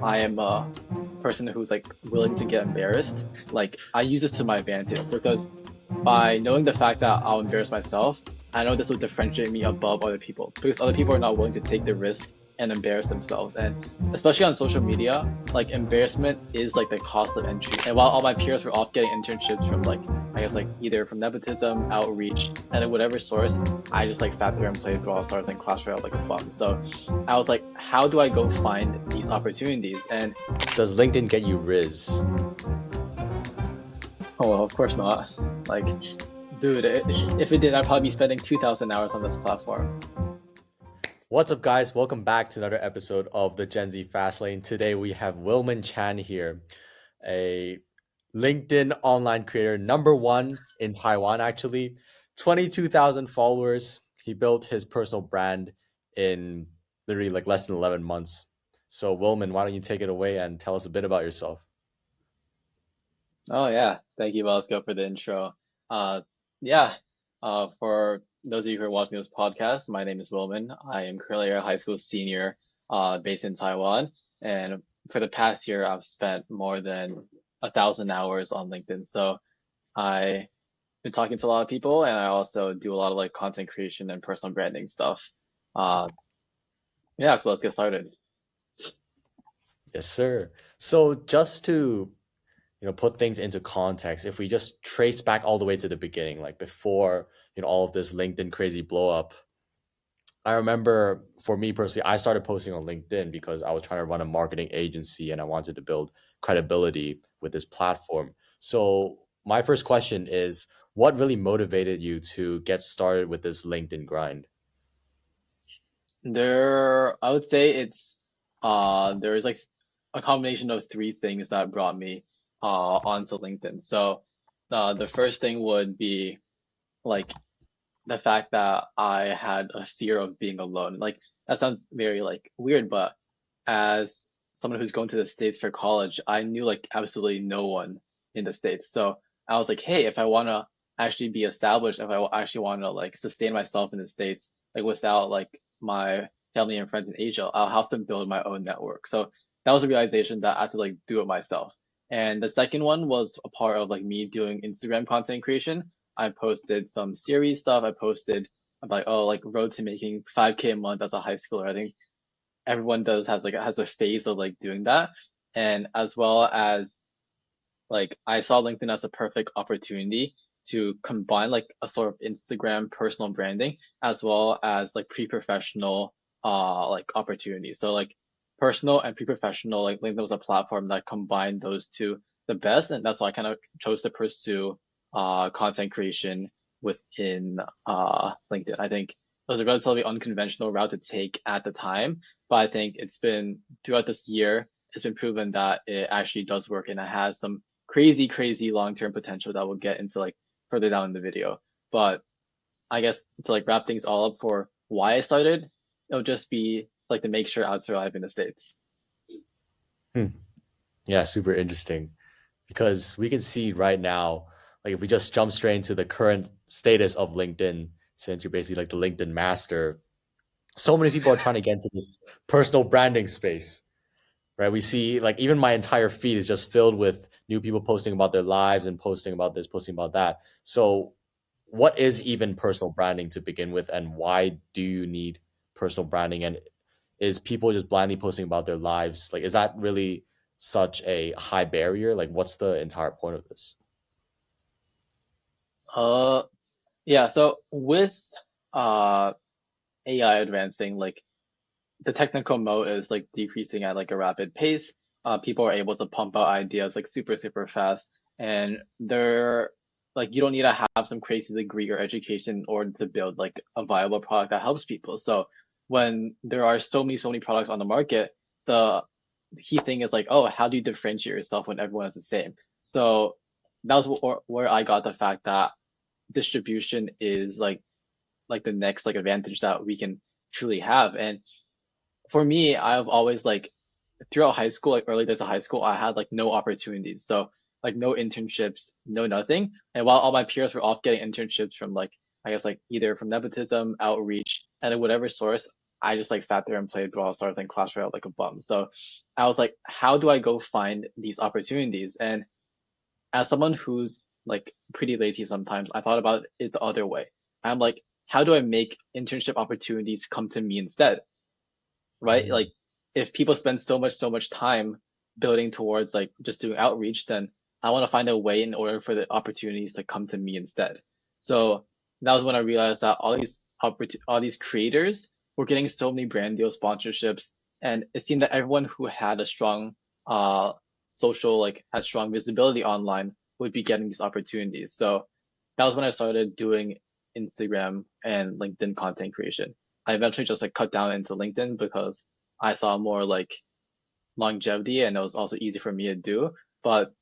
I am a person who's like willing to get embarrassed. Like I use this to my advantage because by knowing the fact that I'll embarrass myself, I know this will differentiate me above other people because other people are not willing to take the risk and embarrass themselves. And especially on social media, like embarrassment is like the cost of entry. And while all my peers were off getting internships from like, I guess like either from nepotism, outreach, and then whatever source, I just like sat there and played Brawl Stars and Clash Royale like a bum. So I was like, how do I go find these opportunities? And Does LinkedIn get you rizz? oh, well, of course not. Like, dude, if it did, I'd probably be spending 2,000 hours on this platform. What's up, guys? Welcome back to another episode of the Gen Z Fast Lane. Today we have Wilman Chan here, a LinkedIn online creator, number one in Taiwan, actually. 22,000 followers. He built his personal brand in literally like less than 11 months. So, Wilman, why don't you take it away and tell us a bit about yourself? Oh yeah, thank you, Bosco, for the intro. Uh, yeah, for those of you who are watching this podcast, my name is Wilman. I am currently a high school senior, based in Taiwan, and for the past year, I've spent more than 1,000 hours on LinkedIn. So I've been talking to a lot of people, and I also do a lot of like content creation and personal branding stuff. Uh, yeah, so let's get started. Yes, sir. So, just to put things into context, if we just trace back all the way to the beginning, like before all of this LinkedIn crazy blow up, I remember for me personally, I started posting on LinkedIn because I was trying to run a marketing agency and I wanted to build credibility with this platform. So my first question is, what really motivated you to get started with this LinkedIn grind? I would say there is like a combination of three things that brought me onto LinkedIn. So the first thing would be like the fact that I had a fear of being alone. Like that sounds very like weird, but as someone who's going to the States for college, I knew like absolutely no one in the States. So I was like, hey, if I want to actually be established, if I actually want to like sustain myself in the States, like without like my family and friends in Asia, I'll have to build my own network. So that was a realization that I had to like do it myself. And the second one was a part of like me doing Instagram content creation. I posted some series stuff. I posted about oh like road to making 5K a month as a high schooler. I think everyone does has a phase of like doing that. And as well as like I saw LinkedIn as a perfect opportunity to combine like a sort of Instagram personal branding as well as like pre-professional like opportunities. So like personal and pre-professional, like LinkedIn was a platform that combined those two the best, and that's why I kind of chose to pursue content creation within LinkedIn. I think it was a relatively unconventional route to take at the time, but I think it's been throughout this year, it's been proven that it actually does work and it has some crazy, crazy long-term potential that we'll get into like further down in the video. But I guess to like wrap things all up for why I started, it'll just be like to make sure I'd survive in the States. Hmm. Yeah, super interesting because we can see right now, like if we just jump straight into the current status of LinkedIn, since you're basically like the LinkedIn master, so many people are trying to get into this personal branding space, right? We see like even my entire feed is just filled with new people posting about their lives and posting about this, posting about that. So, what is even personal branding to begin with, and why do you need personal branding? And is people just blindly posting about their lives? Like, is that really such a high barrier? Like, what's the entire point of this? Uh, yeah, so with uh AI advancing, like the technical moat is like decreasing at like a rapid pace. People are able to pump out ideas like super, super fast, and they're like you don't need to have some crazy degree or education in order to build like a viable product that helps people. So when there are so many products on the market, the key thing is like, oh, how do you differentiate yourself when everyone is the same? So that was where I got the fact that distribution is like the next like advantage that we can truly have. And for me, I've always like throughout high school, like early days of high school, I had like no opportunities. So like no internships, no nothing. And while all my peers were off getting internships from like I guess like either from nepotism, outreach, and then whatever source, I just like sat there and played Brawl Stars and Clash Royale like a bum. So I was like, how do I go find these opportunities? And as someone who's like pretty lazy sometimes, I thought about it the other way. I'm like, how do I make internship opportunities come to me instead? Right? Mm. Like if people spend so much time building towards like just doing outreach, then I want to find a way in order for the opportunities to come to me instead. So that was when I realized that all these creators were getting so many brand deal sponsorships, and it seemed that everyone who had a strong uh social like had strong visibility online would be getting these opportunities. So that was when I started doing Instagram and LinkedIn content creation. I eventually just like cut down into LinkedIn because I saw more like longevity and it was also easy for me to do. But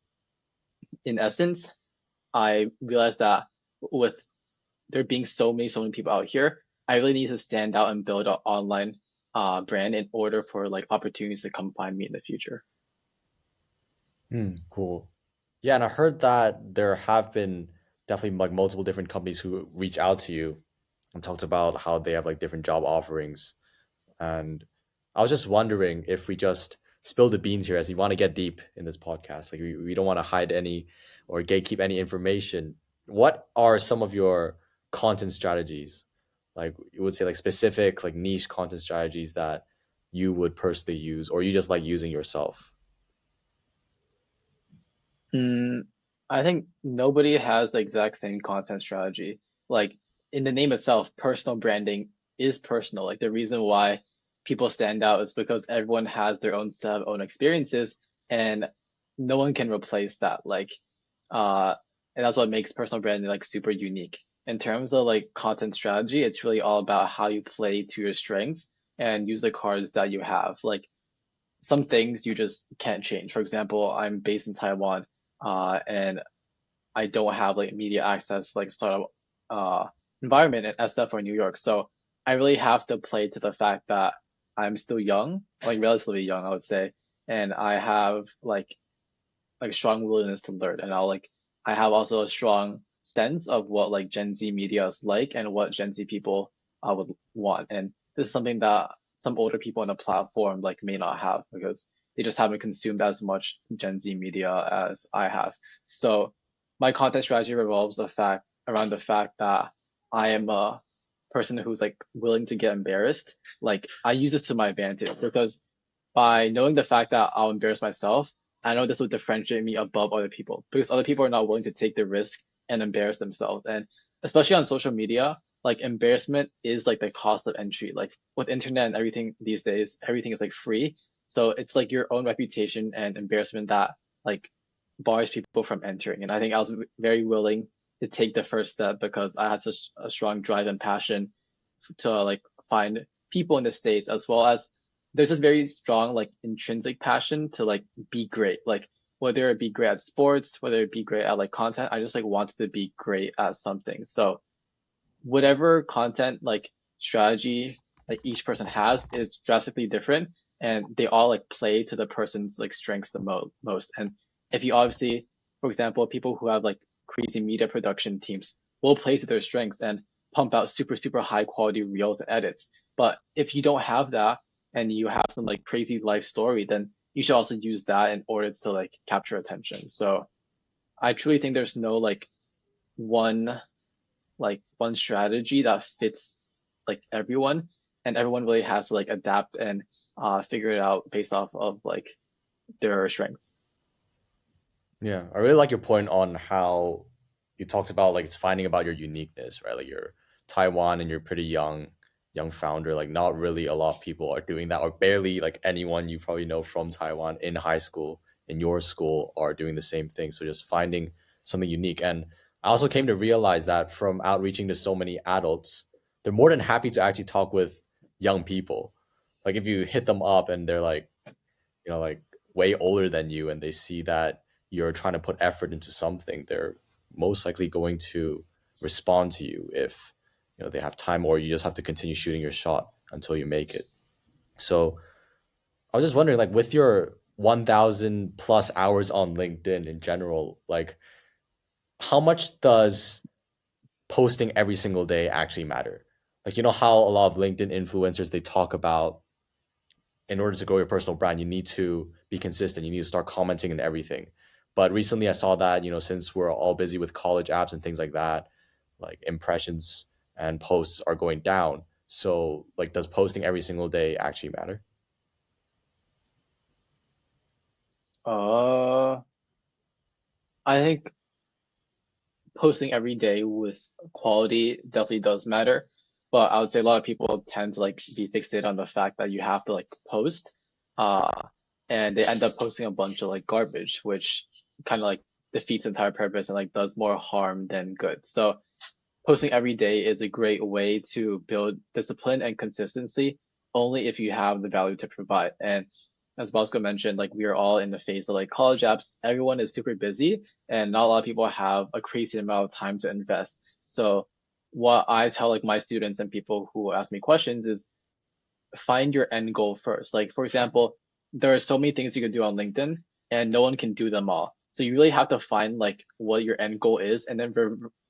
in essence, I realized that with there being so many people out here, I really need to stand out and build an online brand in order for like opportunities to come find me in the future. Cool. Yeah, and I heard that there have been definitely like multiple different companies who reach out to you and talked about how they have like different job offerings. And I was just wondering if we just spill the beans here, as you want to get deep in this podcast. Like we don't want to hide any or gatekeep any information. What are some of your content strategies? Like you would say like specific, like niche content strategies that you would personally use or you just like using yourself? Mm, I think nobody has the exact same content strategy. Like in the name itself, personal branding is personal. Like the reason why people stand out is because everyone has their own set of own experiences, and no one can replace that. Uh, and that's what makes personal branding like super unique. In terms of like content strategy, it's really all about how you play to your strengths and use the cards that you have. Like some things you just can't change. For example, I'm based in Taiwan, and I don't have like media access like startup environment in SF or New York. So I really have to play to the fact that I'm still young, like relatively young, I would say, and I have like strong willingness to learn, and I have also a strong sense of what like Gen Z media is like and what Gen Z people would want. And this is something that some older people on the platform like may not have because they just haven't consumed as much Gen Z media as I have. So my content strategy revolves around the fact that I am a person who's like willing to get embarrassed. Like I use this to my advantage because by knowing the fact that I'll embarrass myself, I know this will differentiate me above other people because other people are not willing to take the risk and embarrass themselves. And especially on social media, like embarrassment is like the cost of entry. Like with internet and everything these days, everything is like free. So it's like your own reputation and embarrassment that like bars people from entering. And I think I was very willing to take the first step because I had such a strong drive and passion to like find people in the States as well as there's this very strong like intrinsic passion to like be great. Like whether it be great at sports, whether it be great at like content, I just like wanted to be great at something. So whatever content like strategy like each person has is drastically different and they all like play to the person's like strengths the most. And if you obviously, for example, people who have like crazy media production teams will play to their strengths and pump out super high quality reels and edits. But if you don't have that and you have some like crazy life story, then you should also use that in order to like capture attention. So I truly think there's no one one strategy that fits like everyone, and everyone really has to like adapt and figure it out based off of like their strengths. Yeah, I really like your point on how you talked about like it's finding about your uniqueness, right? Like you're Taiwan and you're pretty young founder. Like not really a lot of people are doing that, or barely like anyone you probably know from Taiwan in high school, in your school, are doing the same thing. So just finding something unique. And I also came to realize that from outreaching to so many adults, they're more than happy to actually talk with young people. Like if you hit them up and they're like, like way older than you and they see that you're trying to put effort into something, they're most likely going to respond to you if they have time, or you just have to continue shooting your shot until you make it. So I was just wondering, like with your 1000 plus hours on LinkedIn in general, like how much does posting every single day actually matter? Like, you know how a lot of LinkedIn influencers, they talk about, in order to grow your personal brand, you need to be consistent. You need to start commenting and everything. But recently I saw that, since we're all busy with college apps and things like that, like impressions and posts are going down. So, like, does posting every single day actually matter? Uh, I think posting every day with quality definitely does matter, but I would say a lot of people tend to like be fixated on the fact that you have to like post, uh, and they end up posting a bunch of like garbage, which kind of like defeats the entire purpose and like does more harm than good. So posting every day is a great way to build discipline and consistency only if you have the value to provide. And as Bosco mentioned, like we are all in the phase of like college apps. Everyone is super busy and not a lot of people have a crazy amount of time to invest. So what I tell like my students and people who ask me questions is find your end goal first. Like for example, there are so many things you can do on LinkedIn and no one can do them all. So you really have to find like what your end goal is and then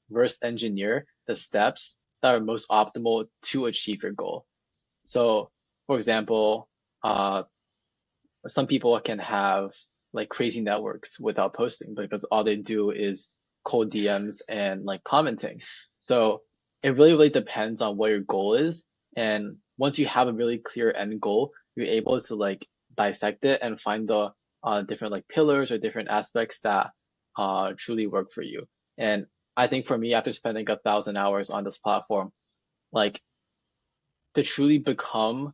reverse engineer the steps that are most optimal to achieve your goal. So for example, uh, some people can have like crazy networks without posting because all they do is cold DMs and like commenting. So it really, really depends on what your goal is. And once you have a really clear end goal, you're able to like dissect it and find the different like pillars or different aspects that truly work for you. And I think for me, after spending 1,000 hours on this platform, like to truly become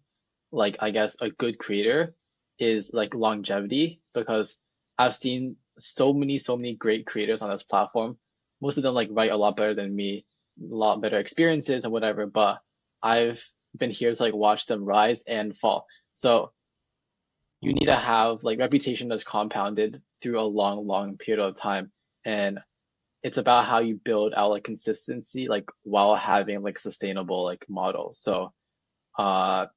like I guess a good creator is like longevity because I've seen so many great creators on this platform. Most of them like write a lot better than me, a lot better experiences and whatever, but I've been here to like watch them rise and fall. So you need to have like reputation that's compounded through a long period of time. And it's about how you build out like consistency like while having like sustainable like models. So uh,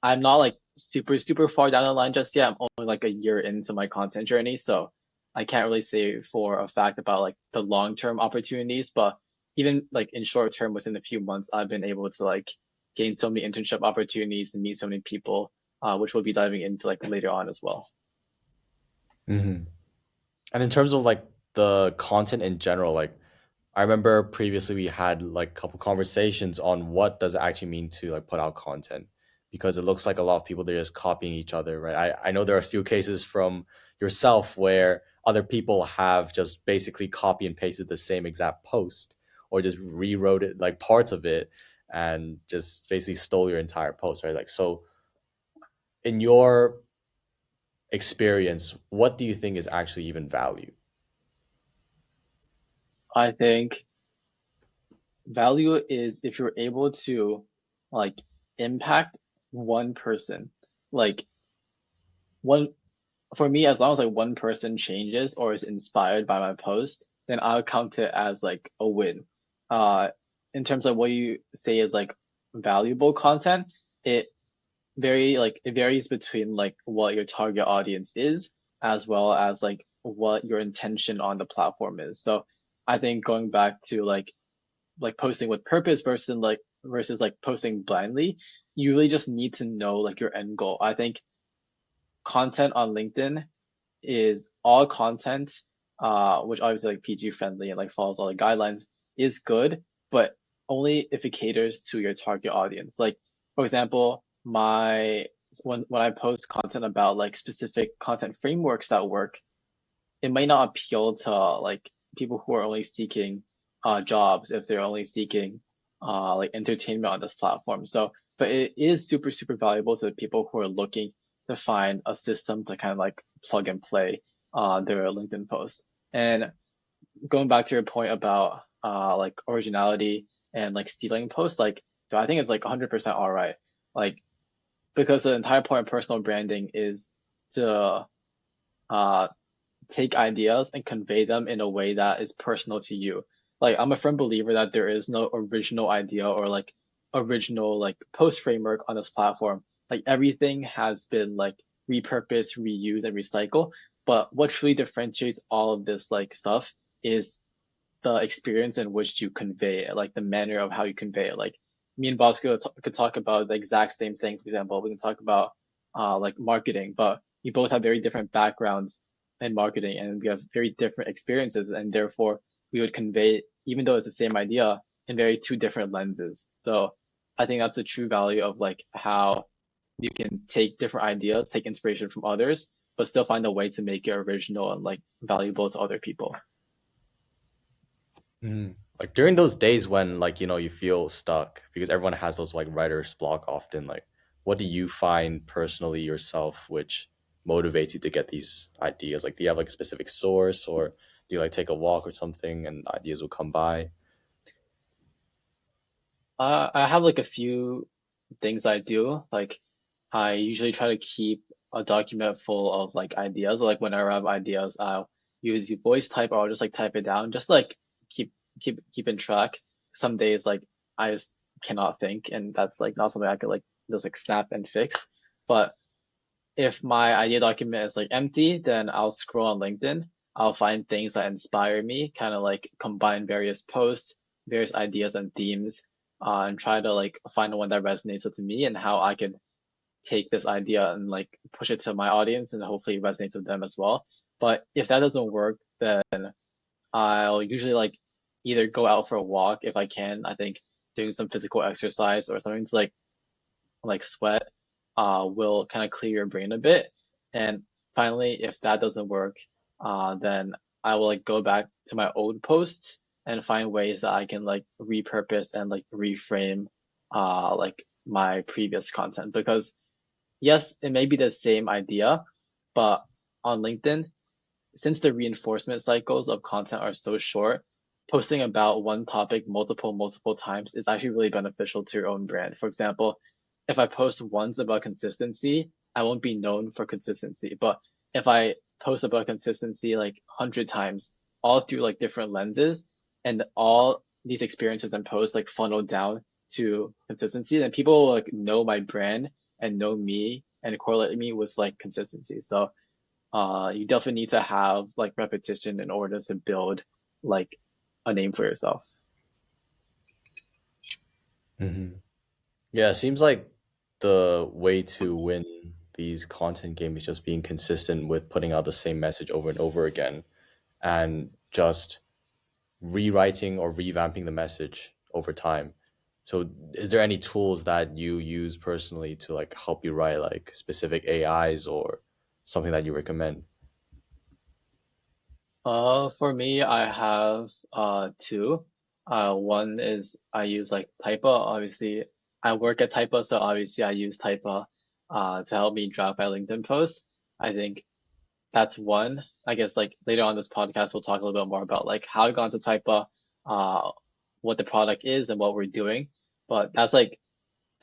I'm not like super far down the line just yet. I'm only like a year into my content journey, so I can't really say for a fact about like the long-term opportunities, but even like in short term, within a few months, I've been able to like gain so many internship opportunities and meet so many people, which we'll be diving into like later on as well. Hmm. And in terms of like the content in general, like I remember previously we had like a couple conversations on what does it actually mean to like put out content, because it looks like a lot of people, they're just copying each other, right? I know there are a few cases from yourself where other people have just basically copy and pasted the same exact post, or just rewrote it, like parts of it, and just basically stole your entire post, right? Like, so in your experience, what do you think is actually even value? I think value is if you're able to like impact one person, like one for me, as long as like one person changes or is inspired by my post, then I'll count it as like a win. Uh, in terms of what you say is like valuable content, it it varies between like what your target audience is as well as like what your intention on the platform is. So I think going back to like posting with purpose versus like posting blindly, you really just need to know like your end goal. I think content on LinkedIn is all content, which obviously like PG friendly and like follows all the guidelines, is good, but only if it caters to your target audience. Like for example, my when I post content about like specific content frameworks that work, it might not appeal to like people who are only seeking jobs if they're only seeking like entertainment on this platform. So, but it is super valuable to the people who are looking to find a system to kind of like plug and play their LinkedIn posts. And going back to your point about like originality and like stealing posts, like I think it's like 100% all right. Like because the entire point of personal branding is to uh take ideas and convey them in a way that is personal to you. Like I'm a firm believer that there is no original idea or like original like post framework on this platform. Like everything has been like repurposed, reused, and recycled. But what truly differentiates all of this like stuff is the experience in which you convey it, like the manner of how you convey it. Like me and Bosco could talk about the exact same thing. For example, we can talk about like marketing, but we both have very different backgrounds in marketing, and we have very different experiences, and therefore we would convey, even though it's the same idea, in very two different lenses. So I think that's the true value of like how you can take different ideas, take inspiration from others, but still find a way to make it original and like valuable to other people. Like during those days when like you feel stuck because everyone has those like writer's block often, like what do you find personally yourself which motivates you to get these ideas? Like do you have like a specific source, or do you like take a walk or something and ideas will come by? I have like a few things I do. Like I usually try to keep a document full of like ideas. Like whenever I have ideas, I'll use voice type or I'll just like type it down, just like keep keep in track. Some days like I just cannot think, and that's like not something I could like just like snap and fix. But if my idea document is like empty, then I'll scroll on LinkedIn. I'll find things that inspire me, kind of like combine various posts, various ideas and themes, and try to like find one that resonates with me and how I can take this idea and like push it to my audience and hopefully it resonates with them as well. But if that doesn't work, then I'll usually like either go out for a walk if I can. I think doing some physical exercise or something to like sweat will kind of clear your brain a bit. And finally, if that doesn't work, then I will like go back to my old posts and find ways that I can like repurpose and like reframe like my previous content. Because yes, it may be the same idea, but on LinkedIn, since the reinforcement cycles of content are so short, posting about one topic multiple times is actually really beneficial to your own brand. For example, if I post once about consistency, I won't be known for consistency. But if I post about consistency like 100 times, all through like different lenses, and all these experiences and posts like funnel down to consistency, then people will like know my brand and know me and correlate me with like consistency. So you definitely need to have like repetition in order to build like a name for yourself. Hmm. Yeah, it seems like the way to win these content games is just being consistent with putting out the same message over and over again, and just rewriting or revamping the message over time. So is there any tools that you use personally to like help you write, like specific AIs or something that you recommend? For me, I have two. One is I use like Typa. Obviously, I work at Typa, so obviously I use Typa to help me draft my LinkedIn posts. I think that's one. I guess like later on this podcast, we'll talk a little bit more about like how I got into Typa, uh, what the product is and what we're doing. But that's like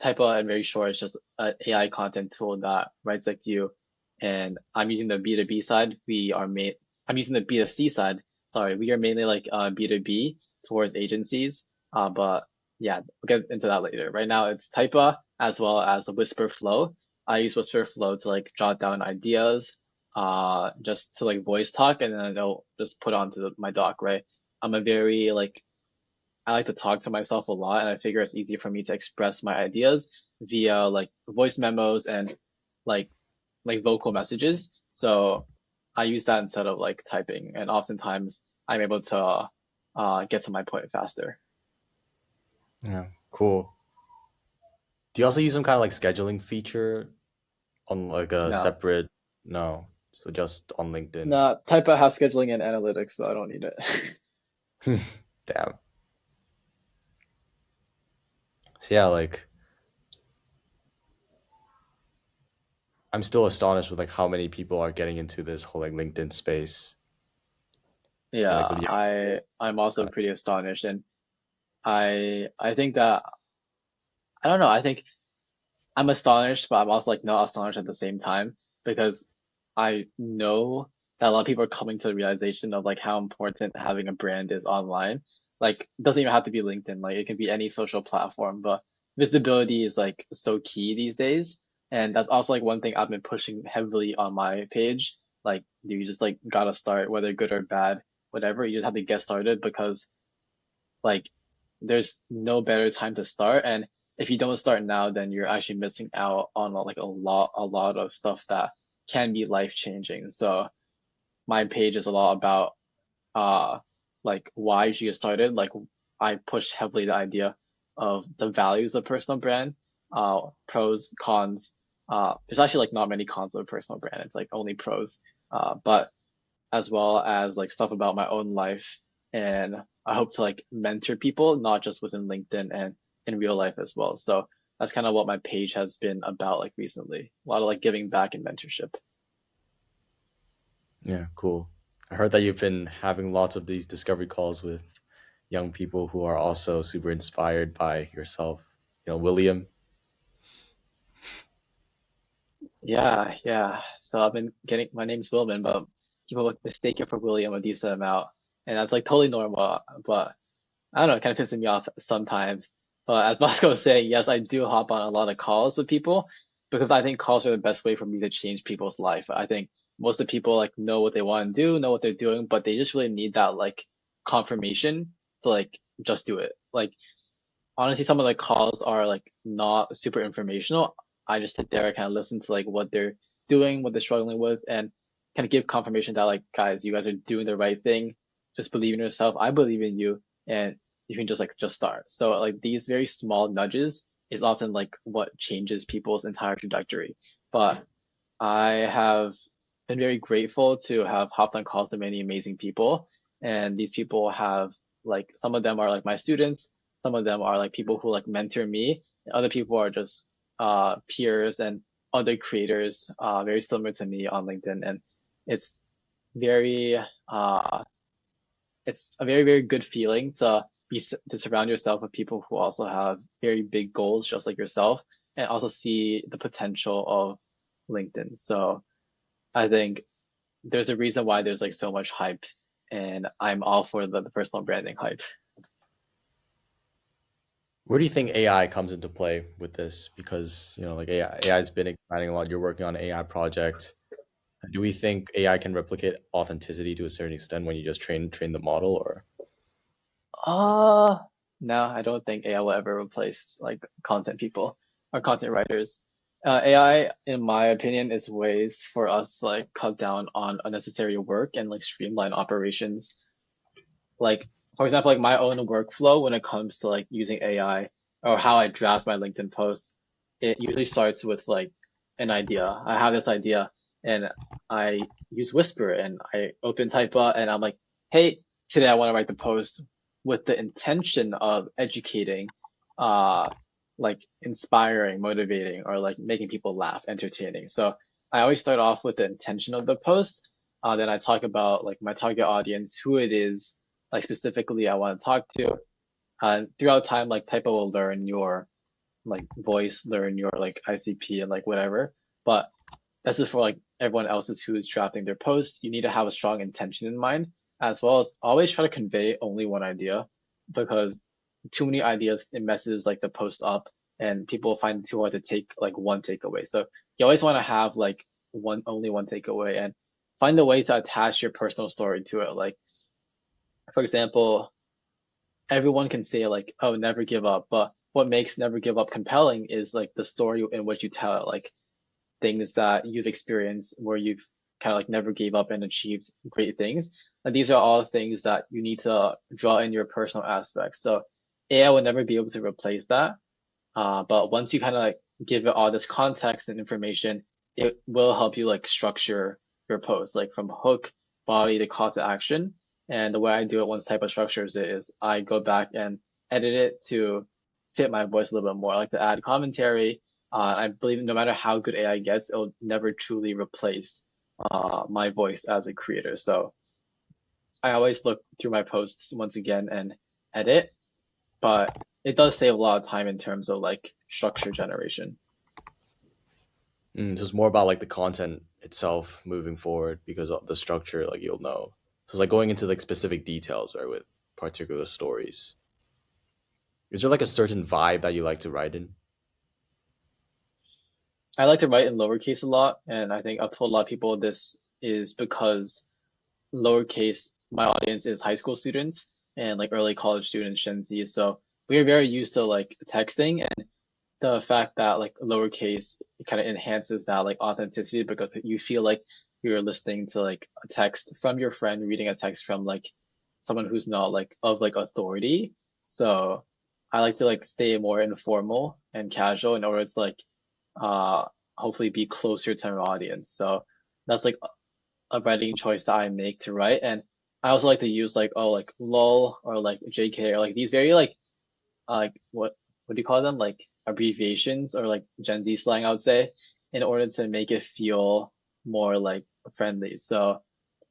Typa in very short. It's just an AI content tool that writes like you. And I'm using the B2B side. I'm using the B2C side. Sorry, we are mainly like B2B towards agencies. But yeah, we'll get into that later. Right now it's Typa as well as Whisper Flow. I use Whisper Flow to like jot down ideas, just to like voice talk, and then I'll just put onto my doc, right? I'm a very like I like to talk to myself a lot, and I figure it's easy for me to express my ideas via like voice memos and like vocal messages. So I use that instead of like typing, and oftentimes I'm able to get to my point faster. Yeah, cool. Do you also use some kind of like scheduling feature on like a No, separate? No, so just on LinkedIn. no, Typa has scheduling and analytics, so I don't need it. Damn. So yeah, like I'm still astonished with like how many people are getting into this whole like LinkedIn space and like Yeah, with young kids. I'm also Uh, pretty astonished, and I think that I don't know. I think I'm astonished, but I'm also like not astonished at the same time because I know that a lot of people are coming to the realization of like how important having a brand is online. Like, it doesn't even have to be LinkedIn, like it can be any social platform, but visibility is like so key these days. And that's also like one thing I've been pushing heavily on my page. Like, you just like gotta start, whether good or bad, whatever, you just have to get started because like there's no better time to start. And if you don't start now, then you're actually missing out on like a lot of stuff that can be life changing. So my page is a lot about uh like why you should get started. Like I push heavily the idea of the values of personal brand, pros, cons. There's actually like not many cons of a personal brand. It's like only pros. But as well as like stuff about my own life, and I hope to like mentor people, not just within LinkedIn and in real life as well. So that's kind of what my page has been about like recently. A lot of like giving back and mentorship. Yeah, cool. I heard that you've been having lots of these discovery calls with young people who are also super inspired by yourself. William. Yeah, yeah. So I've been getting my name's Wilman, but people would mistake it for William a decent amount, and that's like totally normal. But I don't know, it kind of pisses me off sometimes. But as Bosco was saying, yes, I do hop on a lot of calls with people because I think calls are the best way for me to change people's life. I think most of the people like know what they want to do, know what they're doing, but they just really need that like confirmation to like just do it. Like honestly, some of the calls are like not super informational. I just sit there and kind of listen to like what they're doing, what they're struggling with, and kind of give confirmation that like, guys, you guys are doing the right thing. Just believe in yourself. I believe in you, and you can just start. So like these very small nudges is often like what changes people's entire trajectory. But I have been very grateful to have hopped on calls with many amazing people. And these people have like some of them are like my students, some of them are like people who like mentor me, and other people are just peers and other creators very similar to me on LinkedIn. And it's very it's a very, very good feeling to to surround yourself with people who also have very big goals just like yourself and also see the potential of LinkedIn. So I think there's a reason why there's like so much hype, and I'm all for the personal branding hype. Where do you think AI comes into play with this? Because, like AI has been expanding a lot. You're working on an AI project. Do we think AI can replicate authenticity to a certain extent when you just train the model, or? Uh, no, I don't think AI will ever replace like content people or content writers. AI, in my opinion, is ways for us to, like cut down on unnecessary work and like streamline operations. Like for example, like my own workflow when it comes to like using AI or how I draft my LinkedIn posts, it usually starts with like an idea. I have this idea and I use Whisper and I open Typa and I'm like, hey, today I want to write the post with the intention of educating, uh, like inspiring, motivating, or like making people laugh, entertaining. So I always start off with the intention of the post. Then I talk about like my target audience, who it is, like specifically I want to talk to. Throughout time, like Typo will learn your like voice, learn your like ICP and like whatever. But this is for like everyone else's who's drafting their posts. You need to have a strong intention in mind, as well as always try to convey only one idea, because too many ideas it messes like the post up, and people find it too hard to take like one takeaway. So you always want to have like only one takeaway and find a way to attach your personal story to it. Like for example, everyone can say like, oh, never give up, but what makes never give up compelling is like the story in which you tell it, like things that you've experienced where you've kind of like never gave up and achieved great things. And these are all things that you need to draw in your personal aspects. So AI will never be able to replace that. But once you kind of like give it all this context and information, it will help you like structure your post, like from hook, body to call to action. And the way I do it once Type of structures it is I go back and edit it to fit my voice a little bit more. I like to add commentary. I believe no matter how good AI gets, it'll never truly replace my voice as a creator. So I always look through my posts once again and edit, but it does save a lot of time in terms of like structure generation. So it's more about like the content itself moving forward because of the structure, like you'll know. So it's like going into like specific details, right, with particular stories. Is there like a certain vibe that you like to write in? I like to write in lowercase a lot, and I think I've told a lot of people this is because lowercase, my audience is high school students and like early college students, Gen Z. So we're very used to like texting, and the fact that like lowercase kind of enhances that like authenticity because you feel like you're listening to like a text from your friend, reading a text from like someone who's not like of like authority. So I like to like stay more informal and casual in order to like uh hopefully be closer to my audience. So that's like a writing choice that I make to write. And I also like to use like oh like lol or like JK or like these very like what do you call them? Like abbreviations or like Gen Z slang, I would say, in order to make it feel more like friendly. So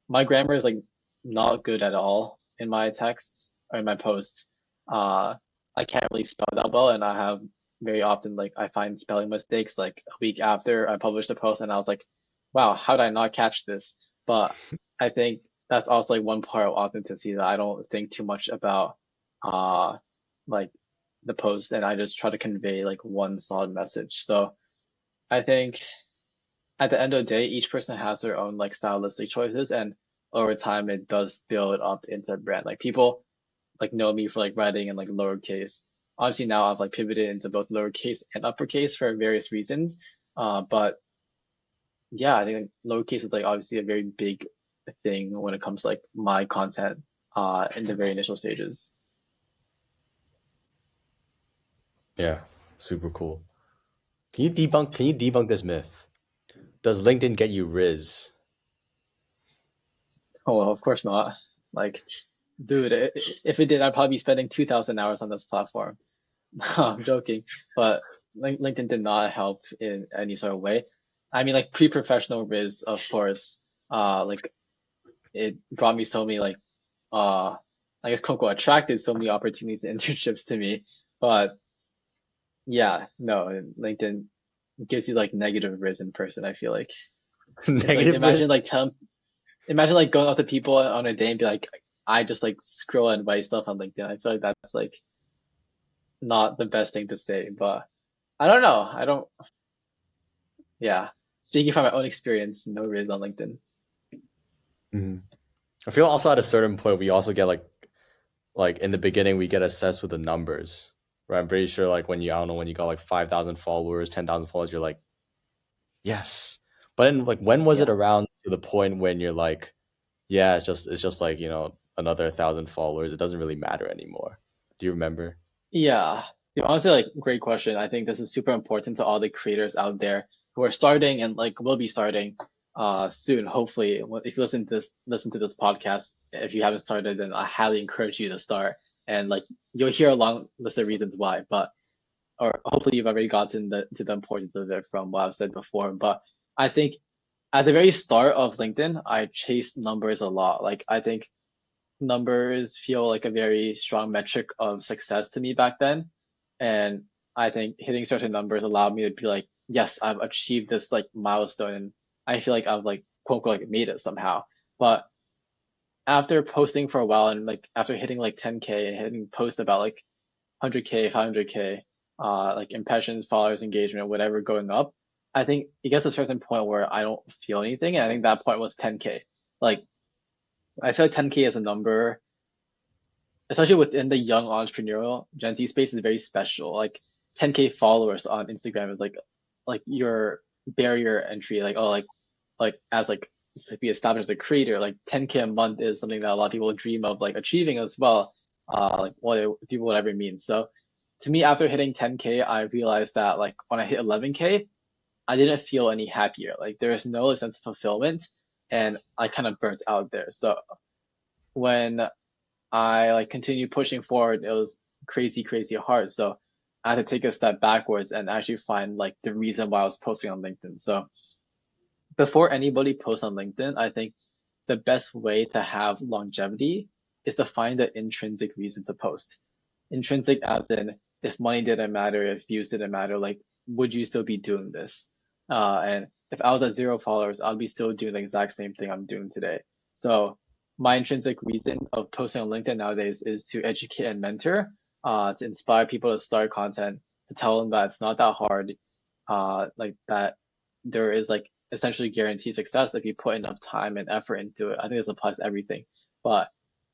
my grammar is like not good at all in my texts or in my posts. Uh, I can't really spell that well, and I have very often like I find spelling mistakes like a week after I published the post, and I was like, wow, how did I not catch this? But I think that's also like one part of authenticity that I don't think too much about, like the post, and I just try to convey like one solid message. So I think at the end of the day, each person has their own like stylistic choices, and over time it does build up into a brand. Like people like know me for like writing in like lowercase. Obviously now I've like pivoted into both lowercase and uppercase for various reasons. But yeah, I think like, lowercase is like obviously a very big thing when it comes to like my content in the very initial stages. Yeah, super cool. Can you debunk this myth? Does LinkedIn get you rizz? Oh well, of course not. Like, dude, if it did, I'd probably be spending 2,000 hours on this platform. No, I'm joking, but LinkedIn did not help in any sort of way. I mean, like pre-professional Riz, of course, like it brought me so many like, uh, I guess quote unquote attracted so many opportunities and internships to me. But yeah, no, LinkedIn gives you like negative Riz in person. I feel like it's like Negative rizz? imagine like going up to people on a day and be like, I just like scroll and write stuff on LinkedIn. I feel like that's like not the best thing to say, but I don't know. I don't. Yeah. Speaking from my own experience, no riz on LinkedIn. Mhm. I feel also at a certain point we also get like in the beginning we get assessed with the numbers. Right? I'm pretty sure like when you I don't know when you got like 5,000 followers, 10,000 followers, you're like, yes. But then like when was it Yeah. around to the point when you're like, yeah, it's just like, another 1,000 followers. It doesn't really matter anymore. Do you remember? Yeah. Dude, honestly, like great question. I think this is super important to all the creators out there who are starting and like will be starting soon, hopefully. If you listen to this podcast, if you haven't started, then I highly encourage you to start. And like you'll hear a long list of reasons why, but or hopefully you've already gotten to the importance of it from what I've said before. But I think at the very start of LinkedIn, I chased numbers a lot. Like I think numbers feel like a very strong metric of success to me back then. And I think hitting certain numbers allowed me to be like, yes, I've achieved this like milestone. And I feel like I've like quote unquote like made it somehow. But after posting for a while and like after hitting like 10K and hitting post about like 100K, 500K, like impressions, followers, engagement, whatever going up, I think it gets a certain point where I don't feel anything. And I think that point was 10K. Like I feel like 10K is a number, especially within the young entrepreneurial Gen Z space, is very special. Like 10K followers on Instagram is like your barrier entry. Like oh like as like to be established as a creator, like 10K a month is something that a lot of people dream of like achieving as well. Like whatever it means. So to me, after hitting 10K, I realized that like when I hit 11K, I didn't feel any happier. Like there is no sense of fulfillment, and I kind of burnt out there. So when I like continued pushing forward, it was crazy hard. So I had to take a step backwards and actually find like the reason why I was posting on LinkedIn. So before anybody posts on LinkedIn, I think the best way to have longevity is to find the intrinsic reason to post. Intrinsic as in if money didn't matter, if views didn't matter, like would you still be doing this? And if I was at 0 followers, I'd be still doing the exact same thing I'm doing today. So my intrinsic reason of posting on LinkedIn nowadays is to educate and mentor, to inspire people to start content, to tell them that it's not that hard, like that there is like essentially guaranteed success if you put enough time and effort into it. I think this applies to everything. But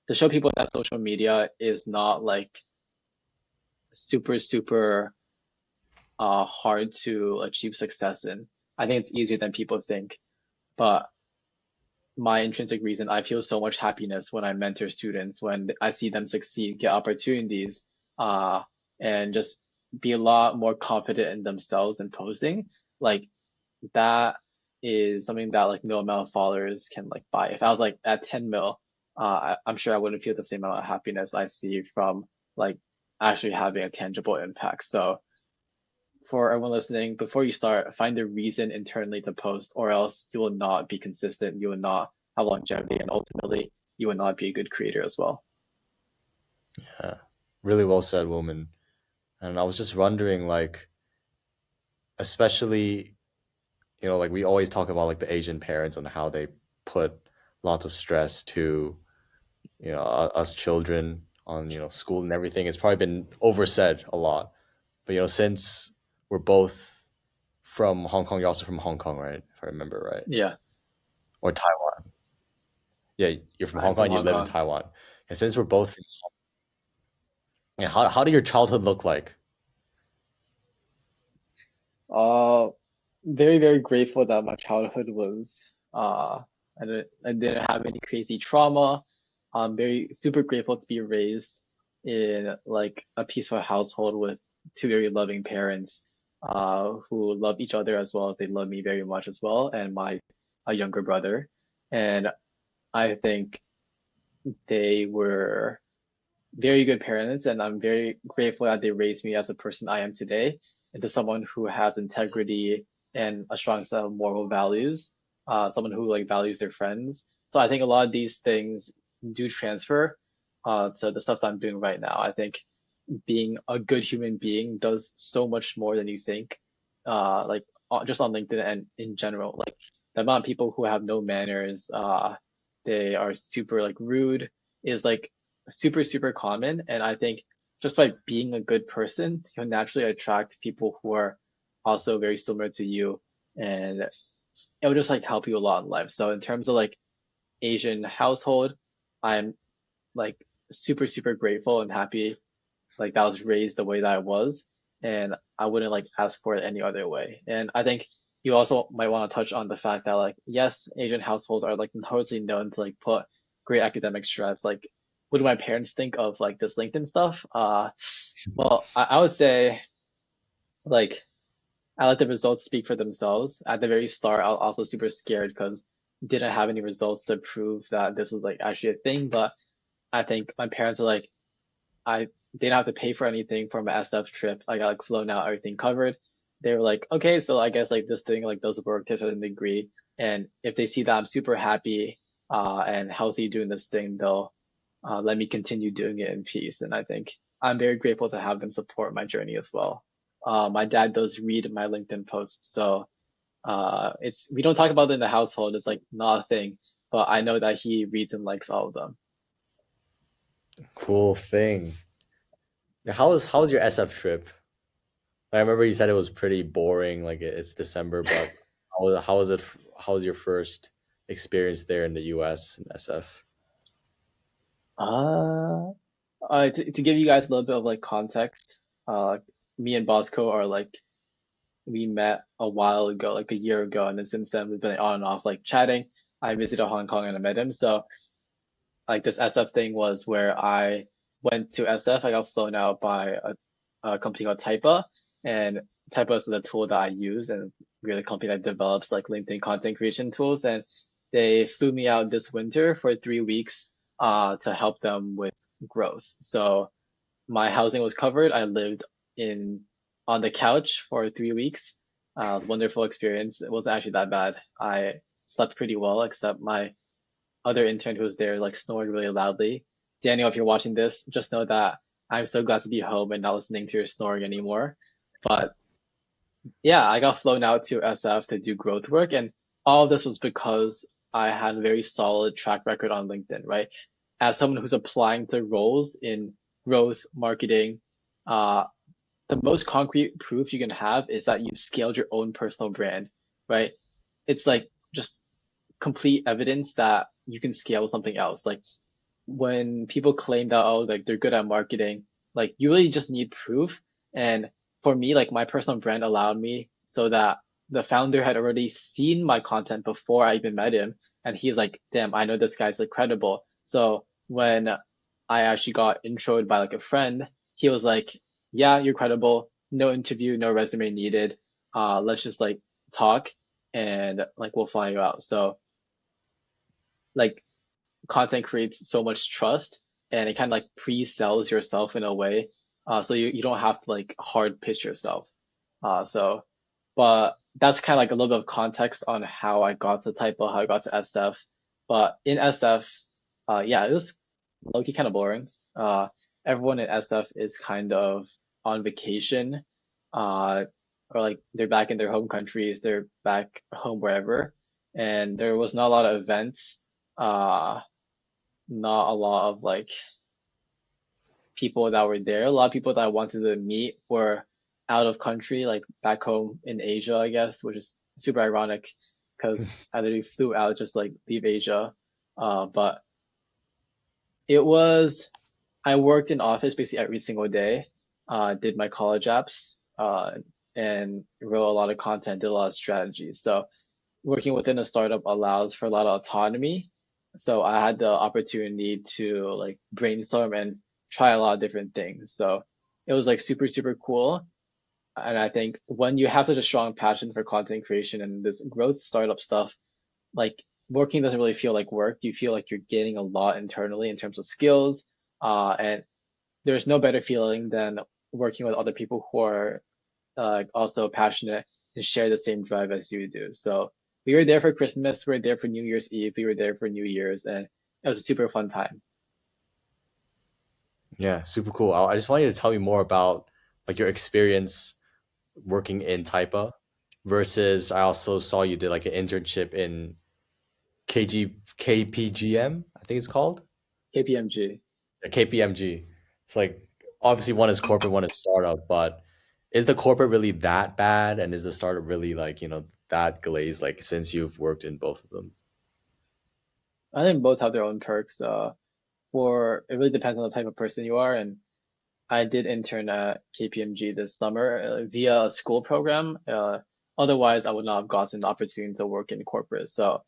to show people that social media is not like super hard to achieve success in. I think it's easier than people think, but my intrinsic reason, I feel so much happiness when I mentor students, when I see them succeed, get opportunities, uh, and just be a lot more confident in themselves and posting. Like that is something that like no amount of followers can like buy. If I was like at 10 mil, I'm sure I wouldn't feel the same amount of happiness I see from like actually having a tangible impact. So for everyone listening, before you start, find a reason internally to post, or else you will not be consistent. You will not have longevity, and ultimately, you will not be a good creator as well. Yeah. Really well said, Wilman. And I was just wondering, like, especially, like we always talk about like the Asian parents and how they put lots of stress to, us children on, school and everything. It's probably been oversaid a lot. But, since we're both from Hong Kong, you're also from Hong Kong, right? If I remember right. Yeah, Or Taiwan. Yeah, you're from Hong I'm Kong from and you Hong live in Kong. Taiwan. And since we're both from, yeah, how did your childhood look like? Uh, very, very grateful that my childhood was, I didn't have any crazy trauma. I'm very super grateful to be raised in like a peaceful household with two very loving parents, who love each other as well as they love me very much as well, and my a younger brother. And I think they were very good parents, and I'm very grateful that they raised me as a person I am today into someone who has integrity and a strong set of moral values, someone who like values their friends. So I think a lot of these things do transfer to the stuff that I'm doing right now. I think being a good human being does so much more than you think. Like just on LinkedIn and in general, like the amount of people who have no manners, they are super like rude is like super, super common. And I think just by being a good person, you'll naturally attract people who are also very similar to you. And it will just like help you a lot in life. So in terms of like Asian household, I'm like super, super grateful and happy like that I was raised the way that I was. And I wouldn't like ask for it any other way. And I think you also might want to touch on the fact that like, yes, Asian households are like notoriously known to like put great academic stress. Like, what do my parents think of like this LinkedIn stuff? Well, I would say like I let the results speak for themselves. At the very start, I was also super scared because didn't have any results to prove that this was like actually a thing. But I think my parents are like, I didn't have to pay for anything for my SF trip. I got like flown out, everything covered. They were like, okay, so I guess like this thing like does work to a certain degree. And if they see that I'm super happy and healthy doing this thing, they'll let me continue doing it in peace. And I think I'm very grateful to have them support my journey as well. My dad does read my LinkedIn posts, so it's we don't talk about it in the household. It's like not a thing, but I know that he reads and likes all of them. Cool thing. Now, how was your SF trip? I remember you said it was pretty boring, like it's December, but how was it? How was your first experience there in the US and SF? Uh, to give you guys a little bit of like context, me and Bosco are like we met a while ago, like a year ago, and then since then we've been on and off like chatting. I visited Hong Kong and I met him. So like this SF thing was where I went to SF. I got flown out by a company called Typa, and Typa is the tool that I use, and we're the company that develops like LinkedIn content creation tools. And they flew me out this winter for 3 weeks to help them with growth. So my housing was covered. I lived in on the couch for 3 weeks. It was a wonderful experience. It wasn't actually that bad. I slept pretty well, except my other intern who was there like snored really loudly. Daniel, if you're watching this, just know that I'm so glad to be home and not listening to your snoring anymore. But yeah, I got flown out to SF to do growth work, and all of this was because I had a very solid track record on LinkedIn, right? As someone who's applying to roles in growth, marketing, uh, the most concrete proof you can have is that you've scaled your own personal brand, right? It's like just complete evidence that you can scale something else. Like when people claim that, oh, like they're good at marketing, like you really just need proof. And for me, like my personal brand allowed me so that the founder had already seen my content before I even met him, and he's like, "Damn, I know this guy's like credible." So when I actually got introed by like a friend, he was like, "Yeah, you're credible. No interview, no resume needed. Let's just like talk, and like we'll fly you out." So like content creates so much trust, and it kind of like pre-sells yourself in a way, so you don't have to like hard pitch yourself. So but that's kind of like a little bit of context on how I got to Typo, how I got to SF. But in SF, yeah, it was low-key kind of boring. Everyone in SF is kind of on vacation, uh, or like they're back in their home countries, they're back home wherever, and there was not a lot of events. Uh, Not a lot of like people that were there. A lot of people that I wanted to meet were out of country, like back home in Asia, I guess, which is super ironic because I literally flew out just like leave Asia. But it was, I worked in office basically every single day, did my college apps, and wrote a lot of content, did a lot of strategies. So working within a startup allows for a lot of autonomy. So I had the opportunity to like brainstorm and try a lot of different things. So it was like super, super cool. And I think when you have such a strong passion for content creation and this growth startup stuff, like working doesn't really feel like work. You feel like you're gaining a lot internally in terms of skills. And there's no better feeling than working with other people who are also passionate and share the same drive as you do. So we were there for Christmas, we were there for New Year's Eve, we were there for New Year's, and it was a super fun time. Yeah, super cool. I just want you to tell me more about like your experience working in Typa versus I also saw you did like an internship in KPGM, I think it's called. KPMG. KPMG. It's like obviously one is corporate, one is startup, but is the corporate really that bad and is the startup really like, that glazed like since you've worked in both of them? I think both have their own perks. For it really depends on the type of person you are, and I did intern at KPMG this summer via a school program. Otherwise, I would not have gotten the opportunity to work in corporate. So,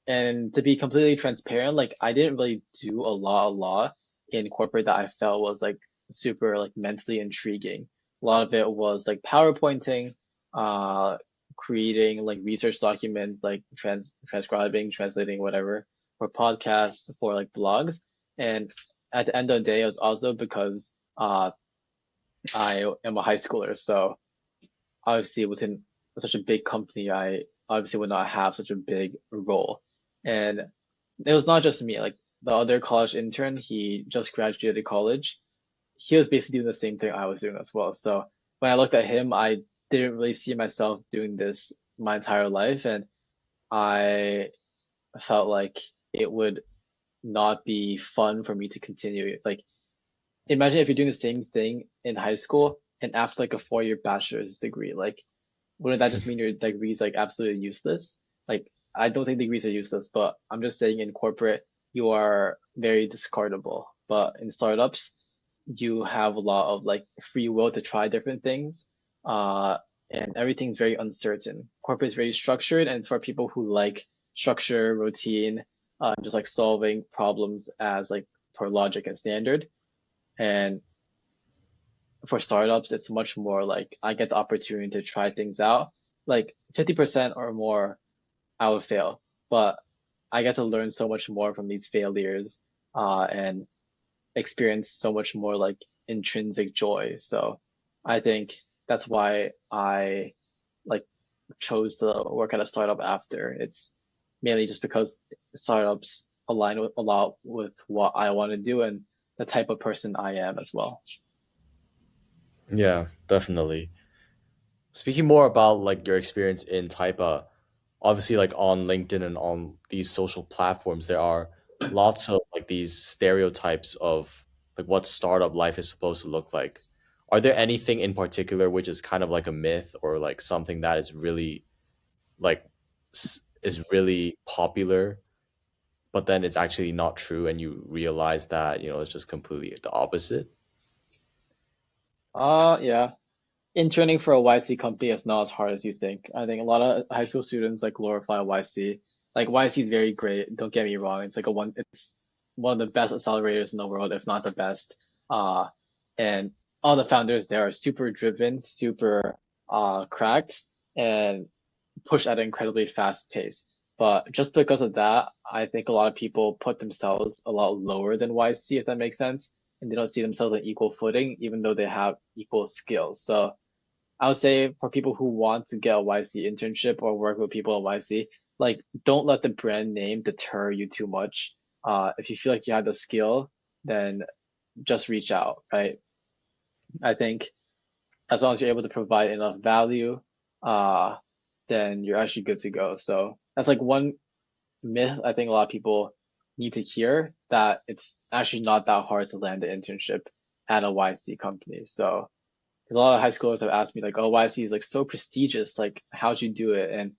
and to be completely transparent, like I didn't really do a lot in corporate that I felt was like super like mentally intriguing. A lot of it was like PowerPointing, uh, creating like research documents, like transcribing, translating, whatever, for podcasts, for like blogs. And at the end of the day, it was also because I am a high schooler, so obviously within such a big company, I obviously would not have such a big role. And it was not just me, like the other college intern, he just graduated college. He was basically doing the same thing I was doing as well. So when I looked at him, I didn't really see myself doing this my entire life, and I felt like it would not be fun for me to continue. Like imagine if you're doing the same thing in high school and after like a 4-year bachelor's degree, like wouldn't that just mean your degree is like absolutely useless? Like I don't think degrees are useless, but I'm just saying in corporate you are very discardable. But in startups, you have a lot of like free will to try different things. Uh, and everything's very uncertain. Corporate is very structured, and it's for people who like structure, routine, just like solving problems as like per logic and standard. And for startups, it's much more like I get the opportunity to try things out. Like 50% or more, I would fail, but I get to learn so much more from these failures, and experience so much more like intrinsic joy. So I think that's why I like chose to work at a startup after. It's mainly just because startups align with a lot with what I want to do and the type of person I am as well. Yeah, definitely. Speaking more about like your experience in Typa, obviously like on LinkedIn and on these social platforms, there are lots of like these stereotypes of like what startup life is supposed to look like. Are there anything in particular which is kind of like a myth or like something that is really like is really popular, but then it's actually not true and you realize that, it's just completely the opposite? Yeah. interning for a YC company is not as hard as you think. I think a lot of high school students like glorify YC. Like YC is very great. Don't get me wrong. It's one of the best accelerators in the world, if not the best. And all the founders there are super driven, super cracked, and push at an incredibly fast pace. But just because of that, I think a lot of people put themselves a lot lower than YC, if that makes sense, and they don't see themselves on equal footing, even though they have equal skills. So I would say for people who want to get a YC internship or work with people at YC, like don't let the brand name deter you too much. If you feel like you have the skill, then just reach out, right? I think as long as you're able to provide enough value, uh, then you're actually good to go. So that's like one myth I think a lot of people need to hear, that it's actually not that hard to land an internship at a YC company. So because a lot of high schoolers have asked me like, oh, YC is like so prestigious, like how'd you do it? And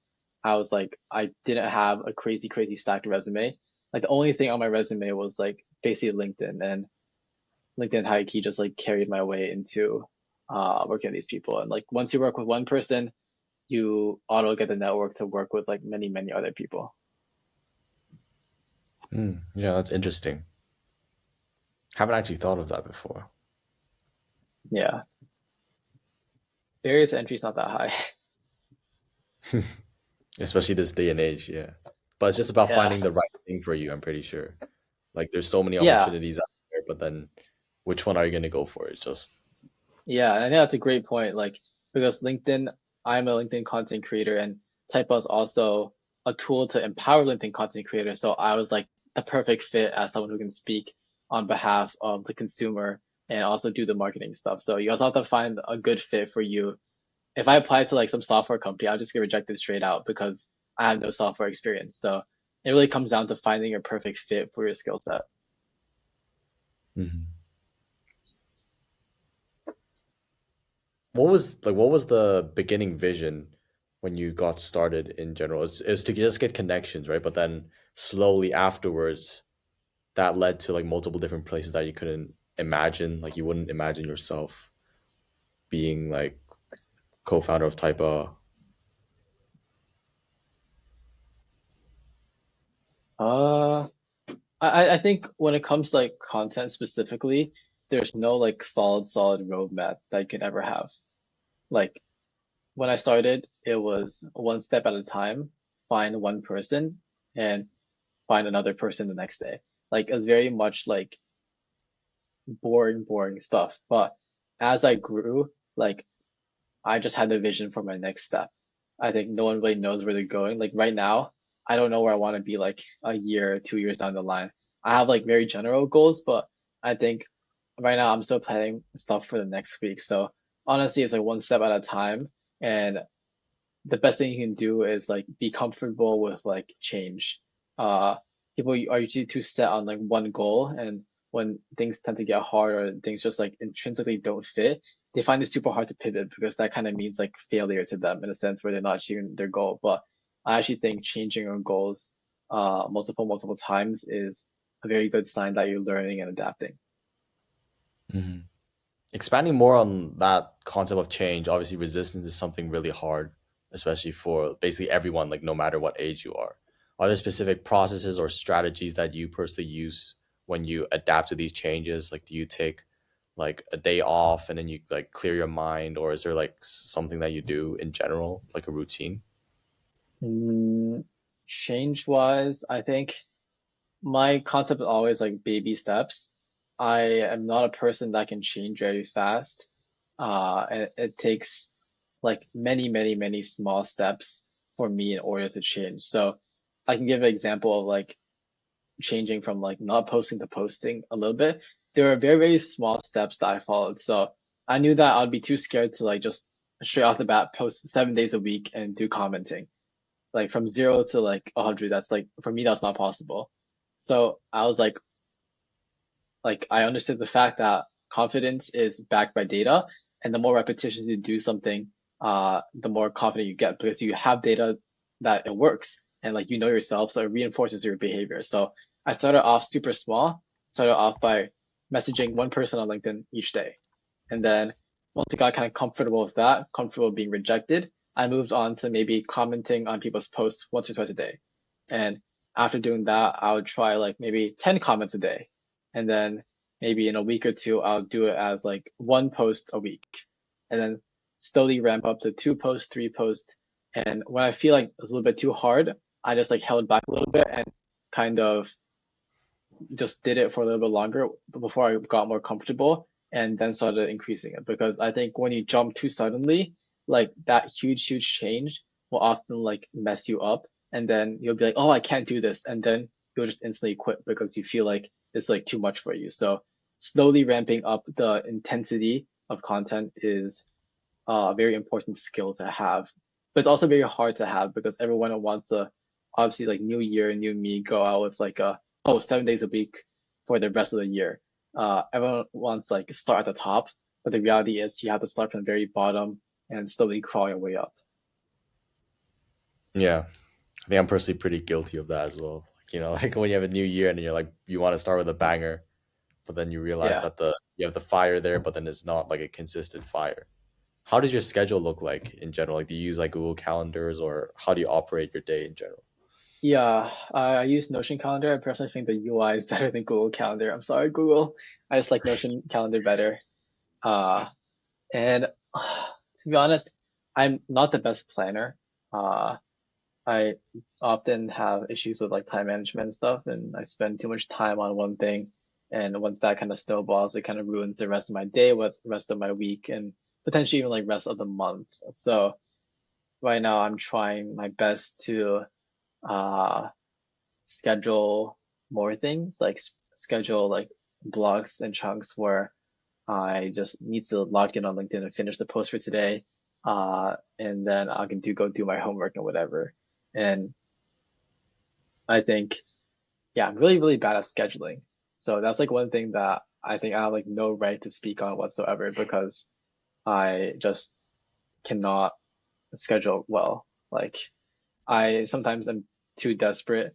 I was like, I didn't have a crazy, crazy stacked resume. Like the only thing on my resume was like basically LinkedIn, and LinkedIn high key just like carried my way into working with these people. And like once you work with one person, you auto get the network to work with like many, many other people. Yeah, that's interesting. Haven't actually thought of that before. Yeah. Barriers to entry is not that high. Especially this day and age, yeah. But it's just about Yeah. finding the right thing for you, I'm pretty sure. Like there's so many Yeah. opportunities out there, but then which one are you gonna go for? It's just Yeah. And I think that's a great point. Like, because I'm a LinkedIn content creator, and Typa is also a tool to empower LinkedIn content creators. So I was like the perfect fit as someone who can speak on behalf of the consumer and also do the marketing stuff. So you also have to find a good fit for you. If I apply to like some software company, I'll just get rejected straight out because I have no software experience. So it really comes down to finding your perfect fit for your skill set. Mhm. What was the beginning vision when you got started in general? Is to just get connections, right? But then slowly afterwards, that led to like multiple different places that you couldn't imagine. Like you wouldn't imagine yourself being like co-founder of Typa. Uh, I think when it comes to like content specifically, there's no like solid roadmap that you could ever have. Like when I started, it was one step at a time, find one person and find another person the next day. Like it's very much like boring stuff. But as I grew, like I just had a vision for my next step. I think no one really knows where they're going. Like right now, I don't know where I want to be like a year, 2 years down the line. I have like very general goals, but I think right now I'm still planning stuff for the next week. So honestly, it's like one step at a time. And the best thing you can do is like be comfortable with like change. Uh, People are usually too set on like one goal, and when things tend to get hard or things just like intrinsically don't fit, they find it super hard to pivot because that kind of means like failure to them in a sense where they're not achieving their goal. But I actually think changing your goals multiple times is a very good sign that you're learning and adapting. Mhm. Expanding more on that concept of change, obviously resistance is something really hard, especially for basically everyone, like no matter what age you are. Are there specific processes or strategies that you personally use when you adapt to these changes? Like do you take like a day off and then you like clear your mind, or is there like something that you do in general, like a routine? Mm, Change wise, I think my concept is always like baby steps. I am not a person that can change very fast. And it takes like many small steps for me in order to change. So I can give an example of like changing from like not posting to posting a little bit. There were very small steps that I followed. So I knew that I'd be too scared to like just straight off the bat post 7 days a week and do commenting like from zero to like 100. That's like for me that's not possible. So I was like I understood the fact that confidence is backed by data, and the more repetitions you do something, the more confident you get because you have data that it works, and like you know yourself, so it reinforces your behavior. So I started off super small, started off by messaging one person on LinkedIn each day, and then once I got kind of comfortable with that, comfortable being rejected, I moved on to maybe commenting on people's posts once or twice a day. And after doing that, I would try like maybe 10 comments a day. And then maybe in a week or two, I'll do it as like one post a week. And then slowly ramp up to two posts, three posts. And when I feel like it's a little bit too hard, I just like held back a little bit and kind of just did it for a little bit longer before I got more comfortable and then started increasing it. Because I think when you jump too suddenly, like that huge change will often like mess you up. And then you'll be like, oh, I can't do this. And then you'll just instantly quit because you feel like it's like too much for you. So slowly ramping up the intensity of content is a very important skill to have. But it's also very hard to have because everyone wants to obviously like new year, new me, go out with like a oh 7 days a week for the rest of the year. Everyone wants like start at the top, but the reality is you have to start from the very bottom and slowly crawl your way up. Yeah, I think I'm personally pretty guilty of that as well. Like, like when you have a new year and you're like, you want to start with a banger, but then you realize Yeah. that you have the fire there, but then it's not like a consistent fire. How does your schedule look like in general? Like, do you use like Google Calendars, or how do you operate your day in general? Yeah, I use Notion Calendar. I personally think the UI is better than Google Calendar. I'm sorry, Google. I just like Notion Calendar better. Uh, and to be honest, I'm not the best planner. Uh, I often have issues with like time management and stuff, and I spend too much time on one thing. And once that kind of snowballs, it kind of ruins the rest of my day, with the rest of my week, and potentially even like rest of the month. So right now, I'm trying my best to uh, schedule more things, like schedule like blocks and chunks where I just need to log in on LinkedIn and finish the post for today. And then I can go do my homework and whatever. And I think, yeah, I'm really bad at scheduling. So that's like one thing that I think I have like no right to speak on whatsoever because I just cannot schedule well. Like I sometimes am too desperate.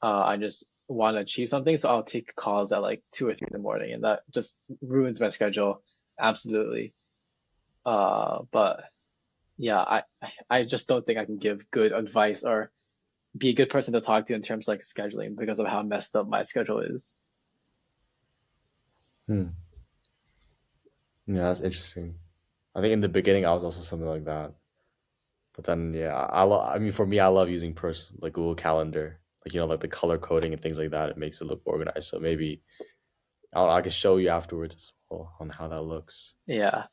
I just want to achieve something, so I'll take calls at like 2 or 3 in the morning, and that just ruins my schedule absolutely. But yeah, I just don't think I can give good advice or be a good person to talk to in terms of like scheduling because of how messed up my schedule is. Hmm. Yeah, that's interesting. I think in the beginning I was also something like that. But then, yeah, I mean, for me, I love using like Google Calendar, like like the color coding and things like that. It makes it look organized. So maybe I can show you afterwards as well on how that looks. Yeah.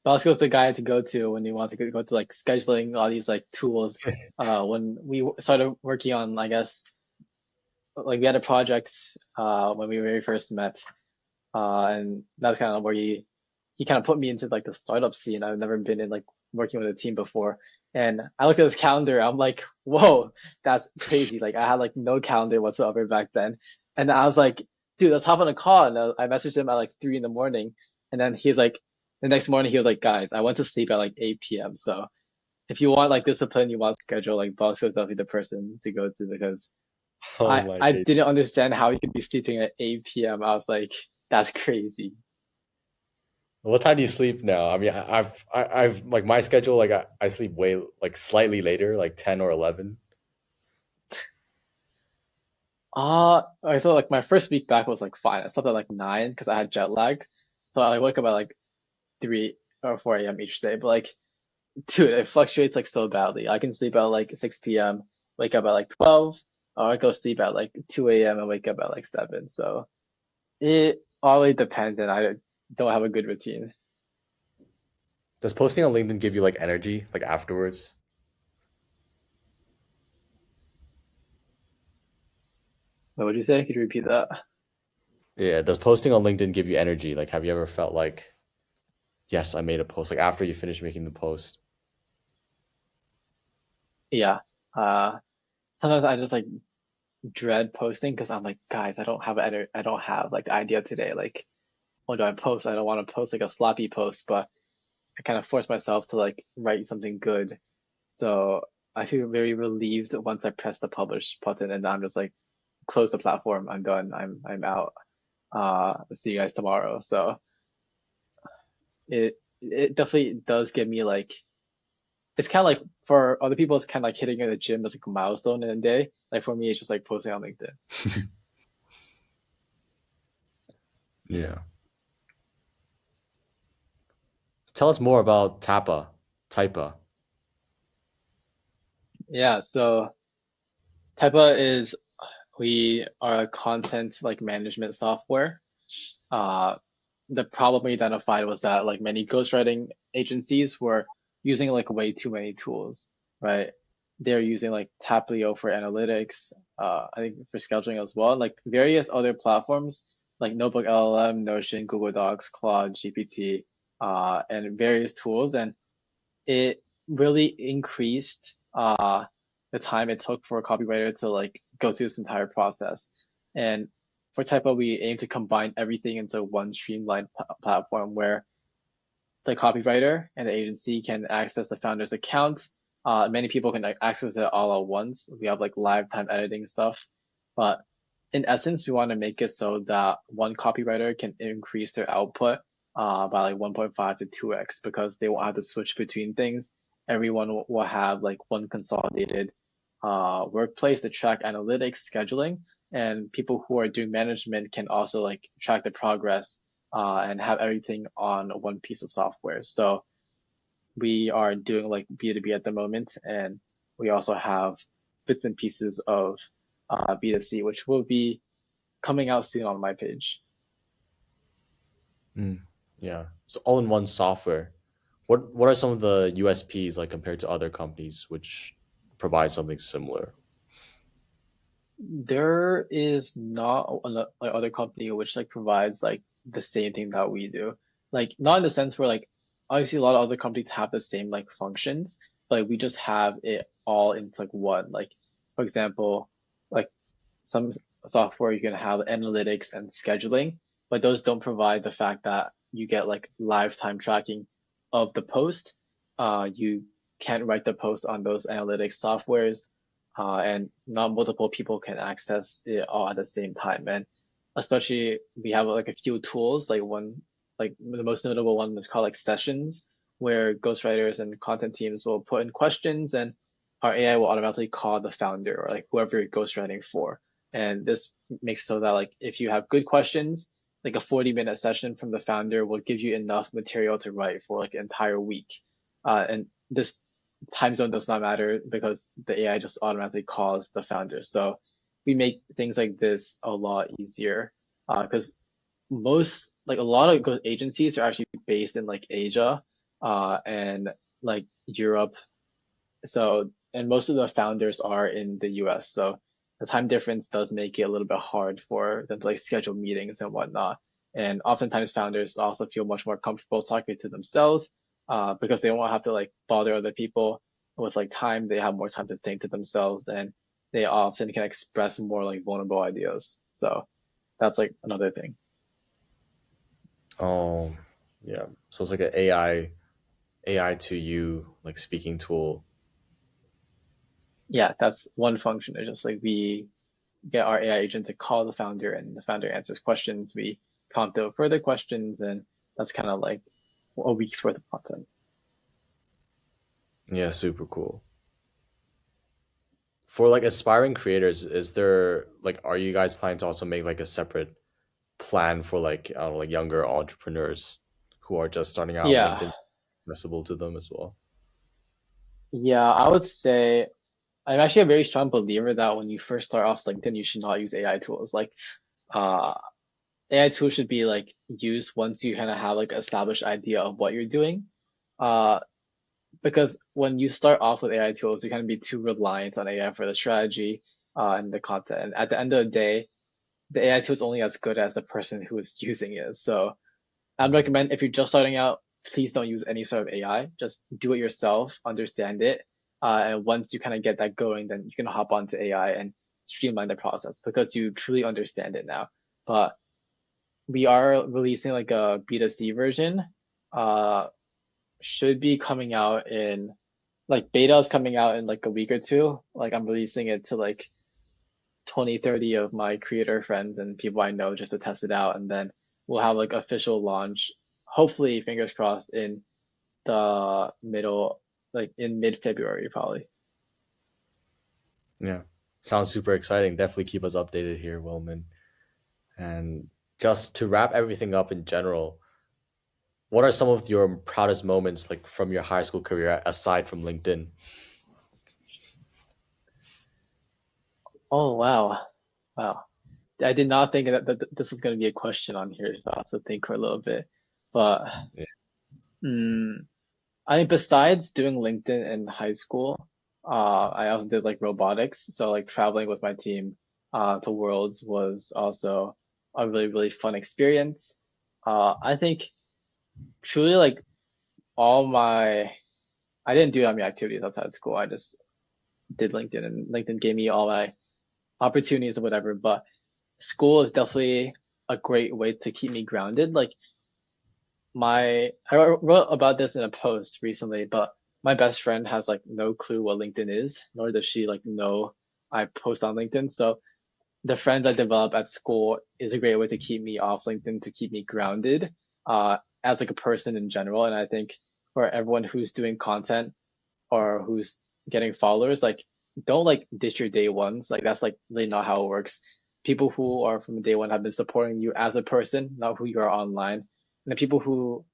Bosco's the guy to go to when you want to go to like scheduling all these like tools. When we started working on, I guess, like we had a project when we very first met, and that's kind of where he kind of put me into like the startup scene. I've never been in like working with a team before, and I looked at his calendar. I'm like, whoa, that's crazy. Like I had like no calendar whatsoever back then, and I was like, dude, let's hop on a call. And I messaged him at like 3 in the morning, and then he's like, the next morning he was like, guys, I went to sleep at like 8 p.m. So if you want like discipline, you want schedule, like Bosco is definitely the person to go to because Oh I my I god. didn't understand how he could be sleeping at 8 p.m. I was like, that's crazy. What time do you sleep now? I mean, I've like my schedule. Like I sleep way like slightly later, like 10 or 11. I thought like my first week back was like fine. I slept at like 9 because I had jet lag. So I wake up at like 3 or 4 a.m. each day. But like, dude, it fluctuates like so badly. I can sleep at like 6 p.m., wake up at like 12, or I go sleep at like 2 a.m. and wake up at like 7. So it always depends, and I don't have a good routine. Does posting on LinkedIn give you like energy like afterwards? What would you say? Could you repeat that? Yeah. Does posting on LinkedIn give you energy? Like, have you ever felt like, yes, I made a post? Like after you finish making the post. Yeah. Uh, Sometimes I just like dread posting because I'm like, guys, I don't have like the idea today. Like, what do I post? I don't want to post like a sloppy post, but I kind of force myself to like write something good. So I feel very relieved once I press the publish button and I'm just like, close the platform. I'm done. I'm out. See you guys tomorrow. So it it definitely does give me like it's kind of like for other people it's kind of like hitting at the gym as like a milestone in a day. Like for me, it's just like posting on LinkedIn. Yeah. Tell us more about Tapa, Typa. Yeah, so Typa is we are a content like management software. Uh, the problem we identified was that like many ghostwriting agencies were using like way too many tools, right? They're using like Taplio for analytics, I think for scheduling as well, like various other platforms like Notebook LLM, Notion, Google Docs, Claude, GPT, and various tools. And it really increased the time it took for a copywriter to like go through this entire process. And for Typo, we aim to combine everything into one streamlined platform where the copywriter and the agency can access the founder's account. Many people can like, access it all at once. We have like live time editing stuff, but in essence, we want to make it so that one copywriter can increase their output by like 1.5 to 2x because they won't have to switch between things. Everyone will have like one consolidated workplace to track analytics, scheduling, and people who are doing management can also like track the progress and have everything on one piece of software. So we are doing like B2B at the moment, and we also have bits and pieces of B2C, which will be coming out soon on my page. Mm, yeah. So all in one software. What are some of the USPs like compared to other companies which provide something similar? There is not like other company which like provides like the same thing that we do. Like not in the sense where like obviously a lot of other companies have the same like functions, but we just have it all into like one. Like for example, like some software you can have analytics and scheduling, but those don't provide the fact that you get like live time tracking of the post. You can't write the post on those analytics softwares, and not multiple people can access it all at the same time. And especially we have like a few tools, like one, like the most notable one is called like sessions, where ghostwriters and content teams will put in questions and our AI will automatically call the founder or like whoever you're ghostwriting for. And this makes so that like if you have good questions, like a 40-minute session from the founder will give you enough material to write for like an entire week. And this time zone does not matter because the AI just automatically calls the founder. So we make things like this a lot easier because most like a lot of agencies are actually based in like Asia and like Europe. So and most of the founders are in the US. So the time difference does make it a little bit hard for them to like schedule meetings and whatnot. And oftentimes founders also feel much more comfortable talking to themselves because they won't have to like bother other people with like time. They have more time to think to themselves and they often can express more like vulnerable ideas. So that's like another thing. Oh, yeah. So it's like an AI to you like speaking tool. Yeah, that's one function. It's just like we get our AI agent to call the founder and the founder answers questions. We prompt out further questions and that's kind of like a week's worth of content. Yeah, super cool. For like aspiring creators, is there like are you guys planning to also make like a separate plan for like I don't know, like younger entrepreneurs who are just starting out? Yeah, LinkedIn's accessible to them as well. yeah, I would say I'm actually a very strong believer that when you first start off LinkedIn, you should not use AI tools. Like, uh, AI tools should be like used once you kind of have like established idea of what you're doing. Uh, because when you start off with AI tools, you kind of be too reliant on AI for the strategy, and the content. And at the end of the day, the AI tool is only as good as the person who is using it. So I'd recommend if you're just starting out, please don't use any sort of AI. Just do it yourself, understand it. And once you kind of get that going, then you can hop onto AI and streamline the process because you truly understand it now. But we are releasing like a B2C version. Uh, should be coming out in like beta is coming out in like a week or two. Like I'm releasing it to like 20, 30 of my creator friends and people I know just to test it out. And then we'll have like official launch, hopefully, fingers crossed, in the middle, like in mid-February probably. Yeah. Sounds super exciting. Definitely keep us updated here, Wilman. And just to wrap everything up in general, what are some of your proudest moments like from your high school career aside from LinkedIn? Oh wow. Wow. I did not think that this was going to be a question on here, so I have to think for a little bit. But Yeah. mm, I mean, besides doing LinkedIn in high school, I also did like robotics. So like traveling with my team to Worlds was also a really, really fun experience. I think truly like all my, I didn't do any activities outside school. I just did LinkedIn, and LinkedIn gave me all my opportunities and whatever. But school is definitely a great way to keep me grounded. Like I wrote about this in a post recently, but my best friend has like no clue what LinkedIn is, nor does she like know I post on LinkedIn. So the friends I develop at school is a great way to keep me off LinkedIn, to keep me grounded, as like a person in general. And I think for everyone who's doing content or who's getting followers, like don't like ditch your day ones. Like that's like really not how it works. People who are from day one have been supporting you as a person, not who you are online. And the people who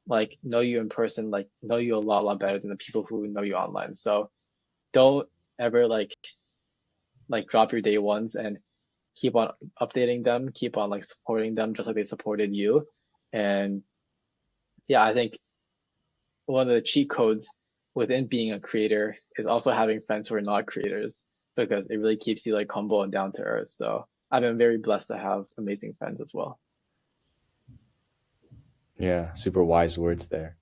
like know you in person, like know you a lot better than the people who know you online. So don't ever like drop your day ones, and keep on updating them, keep on like supporting them just like they supported you. And yeah, I think one of the cheat codes within being a creator is also having friends who are not creators, because it really keeps you like humble and down to earth. So I've been very blessed to have amazing friends as well. Yeah, super wise words there.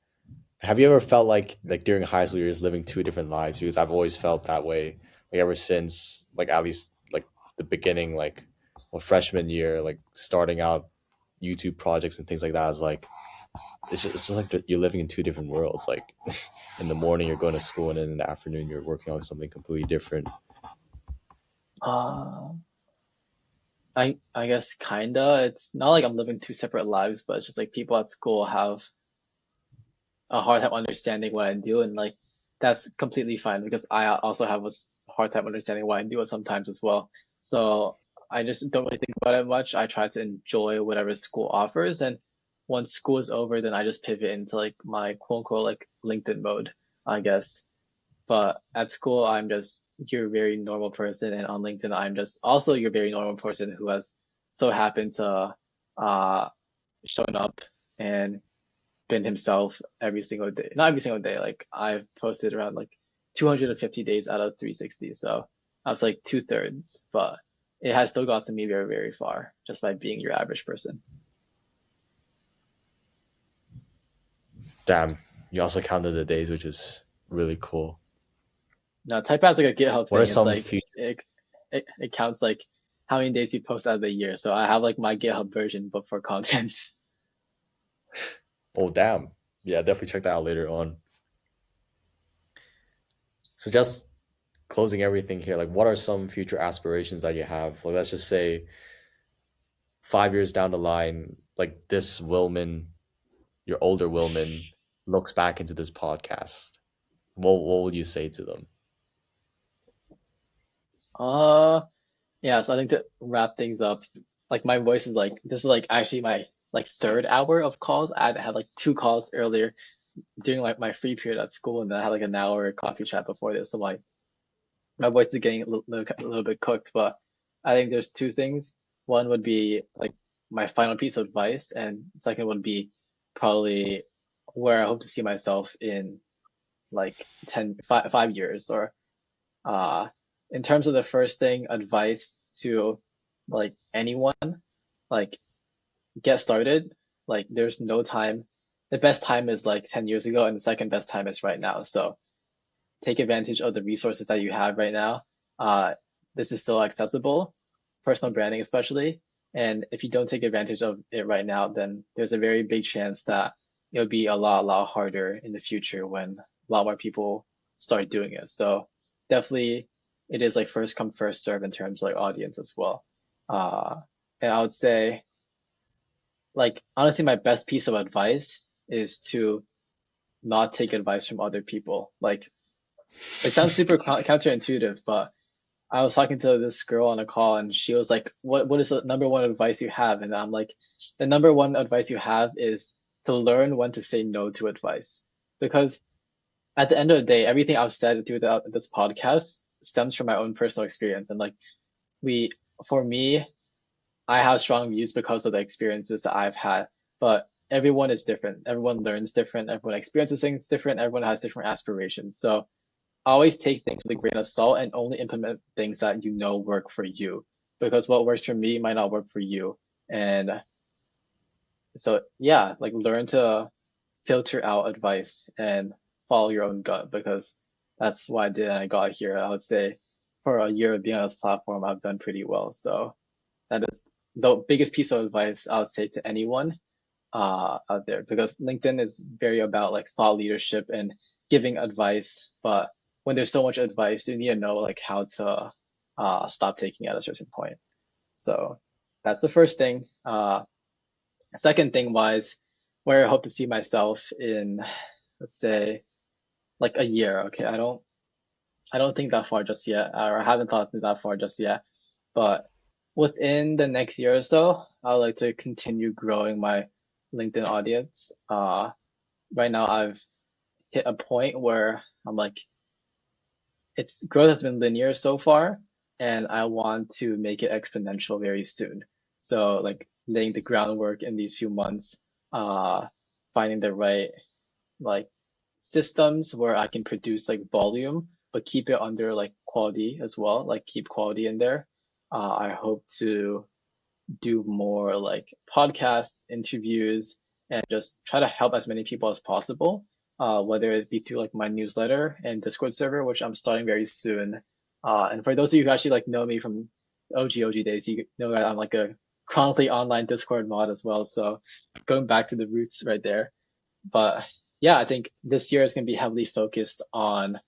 Have you ever felt like during high school years living two different lives? Because I've always felt that way. Like ever since like at least like the beginning, like well, freshman year, like starting out YouTube projects and things like that is like it's just like you're living in two different worlds. Like in the morning you're going to school and then in the afternoon you're working on something completely different. Uh, I guess kinda. It's not like I'm living two separate lives, but it's just like people at school have a hard time understanding what I do, and like that's completely fine because I also have a hard time understanding why I do it sometimes as well. So I just don't really think about it much. I try to enjoy whatever school offers, and once school is over, then I just pivot into like my quote unquote like LinkedIn mode, I guess. But at school, I'm just your very normal person, and on LinkedIn, I'm just also your very normal person who has so happened to uh shown up and been himself every single day. Not every single day. Like I've posted around like 250 days out of 360. So I was like two-thirds, but it has still gotten me very, very far just by being your average person. Damn, you also counted the days, which is really cool. Now, Type has like a GitHub What are thing. It's some like future? it counts like how many days you post out of the year. So I have like my GitHub version, but for content. Oh damn, yeah, definitely check that out later on. So just closing everything here, like what are some future aspirations that you have? Like let's just say 5 years down the line, like this Wilman, your older Wilman, looks back into this podcast. What would you say to them? Uh, yeah. So I think to wrap things up, like my voice is like this is like actually my like third hour of calls. I had like two calls earlier during like my free period at school, and then I had like an hour coffee chat before this. So my voice is getting a little bit cooked, but I think there's two things. One would be like my final piece of advice, and second would be probably where I hope to see myself in like 5 years. Or uh in terms of the first thing, advice to like anyone, like get started. Like there's no time. The best time is like 10 years ago, and the second best time is right now. So take advantage of the resources that you have right now. Uh, this is so accessible, personal branding especially. And if you don't take advantage of it right now, then there's a very big chance that it'll be a lot harder in the future when a lot more people start doing it. So definitely it is like first come, first serve in terms of like audience as well. Uh, and I would say like honestly, my best piece of advice is to not take advice from other people. Like, it sounds super counterintuitive, but I was talking to this girl on a call and she was like, what is the number one advice you have? And I'm like, the number one advice you have is to learn when to say no to advice. Because at the end of the day, everything I've said through this podcast stems from my own personal experience. And like we, for me, I have strong views because of the experiences that I've had, but everyone is different. Everyone learns different. Everyone experiences things different. Everyone has different aspirations. So always take things with a grain of salt and only implement things that you know work for you, because what works for me might not work for you. And so, yeah, like learn to filter out advice and follow your own gut, because that's what I did and I got here. I would say for a year of being on this platform, I've done pretty well. So that is the biggest piece of advice I would say to anyone out there, because LinkedIn is very about like thought leadership and giving advice. But when there's so much advice, you need to know like how to stop taking at a certain point. So that's the first thing. Second thing was where I hope to see myself in, let's say, like a year. Okay, I don't think that far just yet, or I haven't thought that far just yet. But within the next year or so, I would like to continue growing my LinkedIn audience. Right now I've hit a point where I'm like, its growth has been linear so far, and I want to make it exponential very soon. So like laying the groundwork in these few months, finding the right like systems where I can produce like volume, but keep it under like quality as well, like keep quality in there. I hope to do more like podcast interviews and just try to help as many people as possible, whether it be through like my newsletter and Discord server, which I'm starting very soon. And for those of you who actually like know me from OG days, you know that I'm like a chronically online Discord mod as well. So going back to the roots right there. But yeah, I think this year is going to be heavily focused on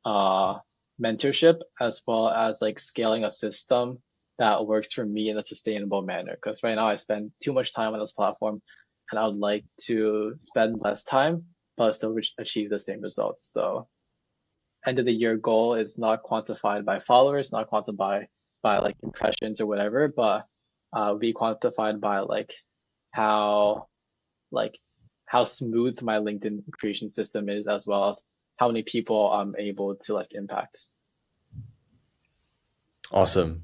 mentorship as well as like scaling a system that works for me in a sustainable manner. Because right now I spend too much time on this platform, and I would like to spend less time, but still achieve the same results. So end of the year goal is not quantified by followers, not quantified by like impressions or whatever, but be quantified by how like how smooth my LinkedIn creation system is, as well as how many people I'm able to like impact. Awesome.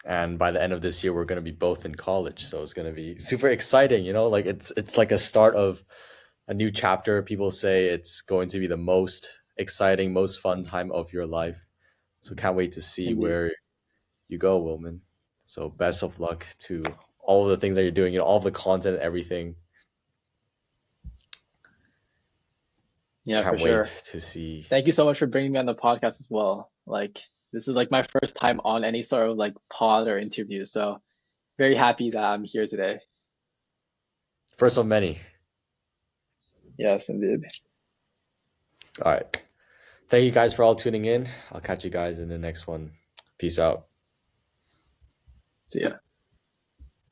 And by the end of this year, we're going to be both in college, so it's going to be super exciting. You know, like it's like a start of a new chapter. People say it's going to be the most exciting, most fun time of your life. So can't wait to see Indeed. where you go, Wilman. So best of luck to all of the things that you're doing, you know, all the content and everything. Yeah, for Can't wait sure. to see. Thank you so much for bringing me on the podcast as well. Like this is like my first time on any sort of like pod or interview, so very happy that I'm here today. First of many. Yes, indeed. All right. Thank you guys for all tuning in. I'll catch you guys in the next one. Peace out. See ya.